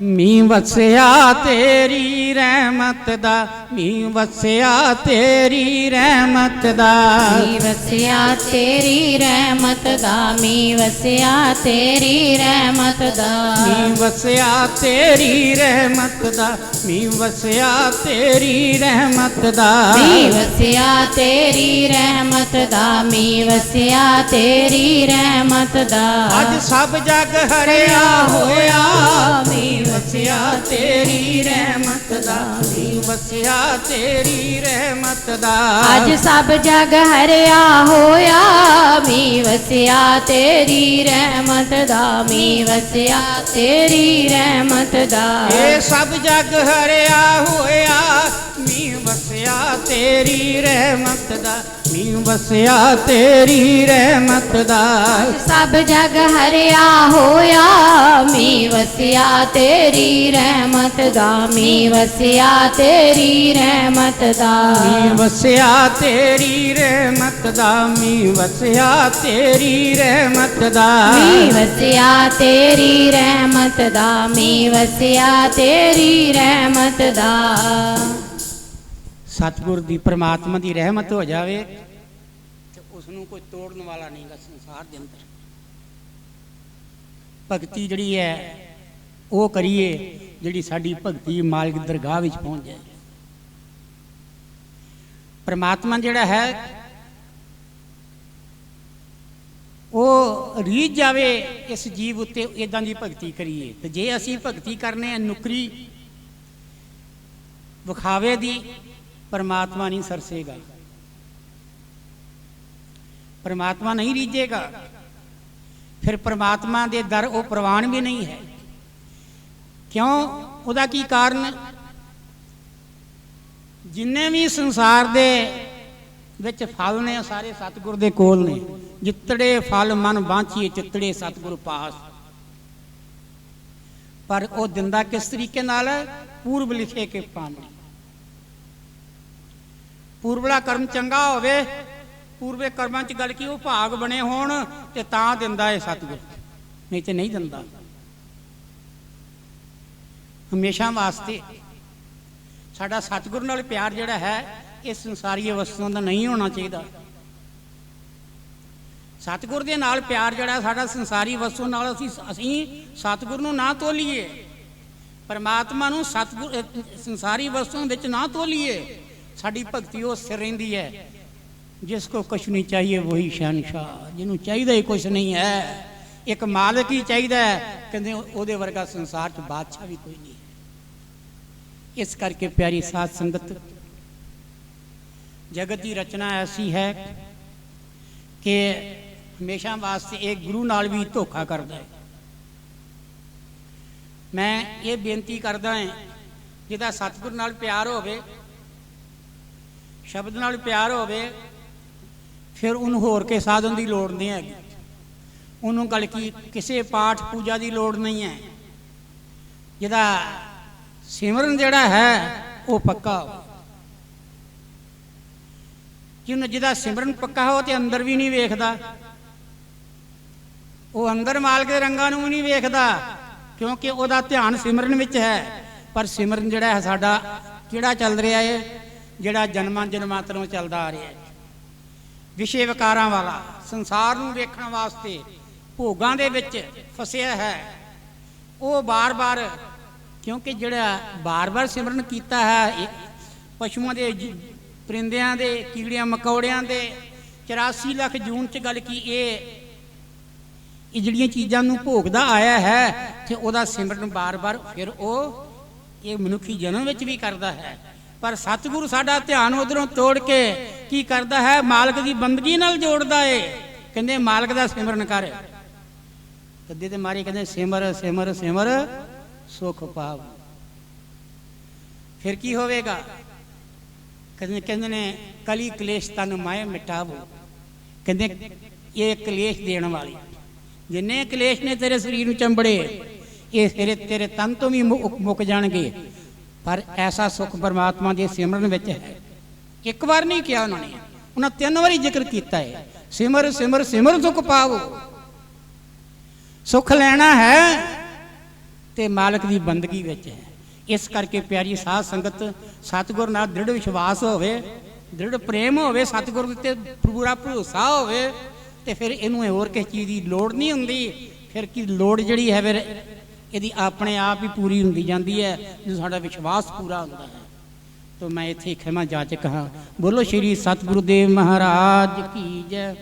ਮੀਂਹ ਵਸਿਆ ਤੇਰੀ ਰਹਿਮਤ ਦਾ, ਮੀਂਹ ਵਸਿਆ ਤੇਰੀ ਰਹਿਮਤ ਦਾ, ਮੀਂਹ ਵਸਿਆ ਤੇਰੀ ਰਹਿਮਤ ਦਾ, ਮੀਂਹ ਵਸਿਆ ਤੇਰੀ ਰਹਿਮਤ ਦਾ, ਮੀਂਹ ਵਸਿਆ ਤੇਰੀ ਰਹਿਮਤ ਦਾ, ਮੀਂਹ ਵਸਿਆ ਤੇਰੀ ਰਹਿਮਤ ਦਾ, ਮੀਂਹ ਵਸਿਆ ਤੇਰੀ ਰਹਿਮਤ ਦਾ, ਮੀਂਹ ਵਸਿਆ ਤੇਰੀ ਰਹਿਮਤ ਦਾ। ਅੱਜ ਸਭ ਜਗ ਹਰਿਆ ਹੋਇਆ, ਮੀਂਹ ਵਸਿਆ ਤੇਰੀ ਰਹਿਮਤ ਦਾ, ਮੀਂਹ ਵਸਿਆ ਤੇਰੀ ਰਹਿਮਤ ਦਾ। ਅੱਜ ਸਭ ਜਗ ਹਰਿਆ ਹੋਇਆ, ਮੀਂਹ ਵਸਿਆ ਤੇਰੀ ਰਹਿਮਤ ਦਾ, ਮੀਂਹ ਵਸਿਆ ਤੇਰੀ ਰਹਿਮਤ ਦਾ। ਇਹ ਸਭ ਜਗ ਹਰਿਆ ਹੋਇਆ, ਮੀਂਹ ਵਸਿਆ ਤੇਰੀ ਰਹਿਮਤ ਦਾ, ਮੀਂਹ ਵਸਿਆ ਤੇਰੀ ਰਹਿਮਤ ਦਾ। ਸਭ ਜਗ ਹਰਿਆ ਹੋਇਆ, ਮੀਂਹ ਵਸਿਆ ਤੇਰੀ ਰਹਿਮਤ ਦਾ, ਮੀਂਹ ਵਸਿਆ ਤੇਰੀ ਰਹਿਮਤ ਦਾ। ਮੀਂਹ ਵਸਿਆ ਤੇਰੀ ਰਹਿਮਤ ਦਾ, ਮੀਂਹ ਵਸਿਆ ਤੇਰੀ ਰਹਿਮਤ ਦਾ, ਮੀਂਹ ਵਸਿਆ ਤੇਰੀ ਰਹਿਮਤ ਦਾ, ਮੀਂਹ ਵਸਿਆ ਤੇਰੀ ਰਹਿਮਤ ਦਾ। ਸਤਿਗੁਰ ਦੀ ਪ੍ਰਮਾਤਮਾ ਦੀ ਰਹਿਮਤ ਹੋ ਜਾਵੇ ਤੇ ਉਸ ਨੂੰ ਕੋਈ ਤੋੜਨ ਵਾਲਾ ਨਹੀਂਗਾ ਸੰਸਾਰ ਦੇ ਅੰਦਰ। ਭਗਤੀ ਜਿਹੜੀ ਹੈ ਉਹ ਕਰੀਏ ਜਿਹੜੀ ਸਾਡੀ ਭਗਤੀ ਮਾਲਕ ਦਰਗਾਹ ਵਿੱਚ ਪਹੁੰਚ ਜਾਏ। ਪਰਮਾਤਮਾ ਜਿਹੜਾ ਹੈ ਉਹ ਰੀਝ ਜਾਵੇ ਇਸ ਜੀਵ ਉੱਤੇ, ਇਦਾਂ ਦੀ ਭਗਤੀ ਕਰੀਏ। ਤੇ ਜੇ ਅਸੀਂ ਭਗਤੀ ਕਰਨੇ ਆ ਨੁਕਰੀ ਵਿਖਾਵੇ ਦੀ, ਪਰਮਾਤਮਾ ਨਹੀਂ ਸਰਸੇਗਾ, ਪਰਮਾਤਮਾ ਨਹੀਂ ਰੀਝੇਗਾ। ਫਿਰ ਪਰਮਾਤਮਾ ਦੇ ਦਰ ਉਹ ਪ੍ਰਵਾਨ ਵੀ ਨਹੀਂ ਹੈ। ਕਿਉਂ? ਉਹਦਾ ਕੀ ਕਾਰਨ? ਜਿੰਨੇ ਵੀ ਸੰਸਾਰ ਦੇ ਵਿੱਚ ਫਲ ਨੇ ਸਾਰੇ ਸਤਿਗੁਰ ਦੇ ਕੋਲ ਨੇ। ਜਿੱਤੜੇ ਫਲ ਮਨ ਬਾਂਚੀਏ ਚਿੱਤੜੇ ਸਤਿਗੁਰ ਪਾਸ। ਪਰ ਉਹ ਦਿੰਦਾ ਕਿਸ ਤਰੀਕੇ ਨਾਲ? ਪੂਰਬ ਲਿਖੇ ਕੇ ਪਾਣੀ। ਪੂਰਬਲਾ ਕਰਮ ਚੰਗਾ ਹੋਵੇ, ਪੂਰਬੇ ਕਰਮਾਂ 'ਚ ਗੱਲ ਕੀ ਉਹ ਭਾਗ ਬਣੇ ਹੋਣ ਤੇ ਤਾਂ ਦਿੰਦਾ ਹੈ ਸਤਿਗੁਰ, ਨਹੀਂ ਤੇ ਨਹੀਂ ਦਿੰਦਾ। ਹਮੇਸ਼ਾ ਵਾਸਤੇ ਸਾਡਾ ਸਤਿਗੁਰ ਨਾਲ ਪਿਆਰ ਜਿਹੜਾ ਹੈ ਇਹ ਸੰਸਾਰੀ ਵਸਤੂਆਂ ਦਾ ਨਹੀਂ ਹੋਣਾ ਚਾਹੀਦਾ। ਸਤਿਗੁਰ ਦੇ ਨਾਲ ਪਿਆਰ ਜਿਹੜਾ ਸਾਡਾ ਸੰਸਾਰੀ ਵਸਤੂ ਨਾਲ ਅਸੀਂ ਸਤਿਗੁਰ ਨੂੰ ਨਾ ਤੋਲੀਏ, ਪਰਮਾਤਮਾ ਨੂੰ ਸਤਿਗੁਰ ਸੰਸਾਰੀ ਵਸਤੂਆਂ ਵਿੱਚ ਨਾ ਤੋਲੀਏ। ਸਾਡੀ ਭਗਤੀ ਉਹ ਸਿਰ ਰਹਿੰਦੀ ਹੈ। ਜਿਸ ਕੋ ਕੁਛ ਨਹੀਂ ਚਾਹੀਏ ਵਹੀ ਸ਼ਹਿਨशाह, ਜਿਹਨੂੰ ਚਾਹੀਦਾ ਹੀ ਕੁਛ ਨਹੀਂ ਹੈ, ਇੱਕ ਮਾਲਕ ਹੀ ਚਾਹੀਦਾ ਹੈ। ਕਹਿੰਦੇ ਉਹਦੇ ਵਰਗਾ ਸੰਸਾਰ 'ਚ ਬਾਦਸ਼ਾਹ ਵੀ ਕੋਈ ਨਹੀਂ। ਇਸ ਕਰਕੇ ਪਿਆਰੀ ਸਾਧ ਸੰਗਤ, ਜਗਤ ਦੀ ਰਚਨਾ ਐਸੀ ਹੈ ਕਿ ਹਮੇਸ਼ਾ ਵਾਸਤੇ ਇਹ ਗੁਰੂ ਨਾਲ ਵੀ ਧੋਖਾ ਕਰਦਾ ਹੈ। ਮੈਂ ਇਹ ਬੇਨਤੀ ਕਰਦਾ ਹਾਂ, ਜਿਹਦਾ ਸਤਿਗੁਰ ਨਾਲ ਪਿਆਰ ਹੋਵੇ, ਸ਼ਬਦ ਨਾਲ ਪਿਆਰ ਹੋਵੇ, ਫਿਰ ਉਹਨੂੰ ਹੋਰ ਕੇ ਸਾਧਨ ਦੀ ਲੋੜ ਨਹੀਂ ਹੈਗੀ। ਉਹਨੂੰ ਗੱਲ ਕੀ ਕਿਸੇ ਪਾਠ ਪੂਜਾ ਦੀ ਲੋੜ ਨਹੀਂ ਹੈ। ਜਿਹਦਾ ਸਿਮਰਨ ਜਿਹੜਾ ਹੈ ਉਹ ਪੱਕਾ ਹੋ, ਜਿਹਦਾ ਸਿਮਰਨ ਪੱਕਾ ਹੋ ਤੇ ਅੰਦਰ ਵੀ ਨਹੀਂ ਵੇਖਦਾ, ਉਹ ਅੰਦਰ ਮਾਲਕ ਦੇ ਰੰਗਾਂ ਨੂੰ ਵੀ ਨਹੀਂ ਵੇਖਦਾ, ਕਿਉਂਕਿ ਉਹਦਾ ਧਿਆਨ ਸਿਮਰਨ ਵਿੱਚ ਹੈ। ਪਰ ਸਿਮਰਨ ਜਿਹੜਾ ਹੈ ਸਾਡਾ ਕਿਹੜਾ ਚੱਲ ਰਿਹਾ ਹੈ? ਜਿਹੜਾ ਜਨਮਾਂ ਜਨਮਾਂ ਤੋਂ ਚੱਲਦਾ ਆ ਰਿਹਾ ਹੈ, ਵਿਸ਼ੇ ਵਿਕਾਰਾਂ ਵਾਲਾ, ਸੰਸਾਰ ਨੂੰ ਵੇਖਣ ਵਾਸਤੇ ਭੋਗਾਂ ਦੇ ਵਿੱਚ ਫਸਿਆ ਹੈ। ਉਹ ਬਾਰ-ਬਾਰ, ਕਿਉਂਕਿ ਜਿਹੜਾ ਬਾਰ-ਬਾਰ ਸਿਮਰਨ ਕੀਤਾ ਹੈ ਪਸ਼ੂਆਂ ਦੇ, ਪਰਿੰਦਿਆਂ ਦੇ, ਕੀੜਿਆਂ ਮਕੌੜਿਆਂ ਦੇ 84 ਲੱਖ ਜੂਨ 'ਚ ਗੱਲ ਕੀ ਇਹ ਜਿਹੜੀਆਂ ਚੀਜ਼ਾਂ ਨੂੰ ਭੋਗਦਾ ਆਇਆ ਹੈ ਤੇ ਉਹਦਾ ਸਿਮਰਨ ਬਾਰ-ਬਾਰ ਫਿਰ ਉਹ ਇਹ ਮਨੁੱਖੀ ਜਨਮ ਵਿੱਚ ਵੀ ਕਰਦਾ ਹੈ। ਪਰ ਸਤਿਗੁਰੂ ਸਾਡਾ ਧਿਆਨ ਉਧਰੋਂ ਤੋੜ ਕੇ ਕੀ ਕਰਦਾ ਹੈ? ਮਾਲਕ ਦੀ ਬੰਦਗੀ ਨਾਲ ਜੋੜਦਾ ਏ। ਕਹਿੰਦੇ ਮਾਲਕ ਦਾ ਸਿਮਰਨ ਕਰ। ਕਦੇ ਤੇ ਮਾਰੇ ਕਹਿੰਦੇ ਸਿਮਰ ਸਿਮਰ ਸਿਮਰ ਸੁਖ ਪਾਵ। ਫਿਰ ਕੀ ਹੋਵੇਗਾ? ਕਹਿੰਦੇ ਨੇ ਕਲੀ ਕਲੇਸ਼ ਤਨ ਮਾਏ ਮਿਟਾਵੋ। ਕਹਿੰਦੇ ਇਹ ਕਲੇਸ਼ ਦੇਣ ਵਾਲੀ, ਜਿੰਨੇ ਕਲੇਸ਼ ਨੇ ਤੇਰੇ ਸਰੀਰ ਨੂੰ ਚੰਬੜੇ, ਇਹ ਤੇਰੇ ਤਨ ਤੋਂ ਵੀ ਮੁੱਕ ਜਾਣਗੇ। ਪਰ ਐਸਾ ਸੁਖ ਪਰਮਾਤਮਾ ਦੇ ਸਿਮਰਨ ਵਿੱਚ ਹੈ। ਇੱਕ ਵਾਰ ਨਹੀਂ ਕਿਹਾ ਉਹਨਾਂ ਨੇ, ਉਹਨਾਂ 3 ਵਾਰੀ ਜ਼ਿਕਰ ਕੀਤਾ ਹੈ, ਸਿਮਰ ਸਿਮਰ ਸਿਮਰ ਸੁਖ ਪਾਵੋ। ਸੁਖ ਲੈਣਾ ਹੈ ਤੇ ਮਾਲਕ ਦੀ ਬੰਦਗੀ ਵਿੱਚ ਹੈ। ਇਸ ਕਰਕੇ ਪਿਆਰੀ ਸਾਧ ਸੰਗਤ, ਸਤਿਗੁਰ ਨਾਲ ਦ੍ਰਿੜ ਵਿਸ਼ਵਾਸ ਹੋਵੇ, ਦ੍ਰਿੜ ਪ੍ਰੇਮ ਹੋਵੇ, ਸਤਿਗੁਰ ਉੱਤੇ ਪੂਰਾ ਭਰੋਸਾ ਹੋਵੇ, ਤੇ ਫਿਰ ਇਹਨੂੰ ਹੋਰ ਕਿਸੇ ਚੀਜ਼ ਦੀ ਲੋੜ ਨਹੀਂ ਹੁੰਦੀ। ਫਿਰ ਕੀ ਲੋੜ ਜਿਹੜੀ ਹੈ ਫਿਰ ਇਹਦੀ ਆਪਣੇ ਆਪ ਹੀ ਪੂਰੀ ਹੁੰਦੀ ਜਾਂਦੀ ਹੈ, ਜਦੋਂ ਸਾਡਾ ਵਿਸ਼ਵਾਸ ਪੂਰਾ ਹੁੰਦਾ ਹੈ। तो मैं इत्थे खिमा जाचक हाँ। बोलो श्री सतगुरुदेव महाराज की जय।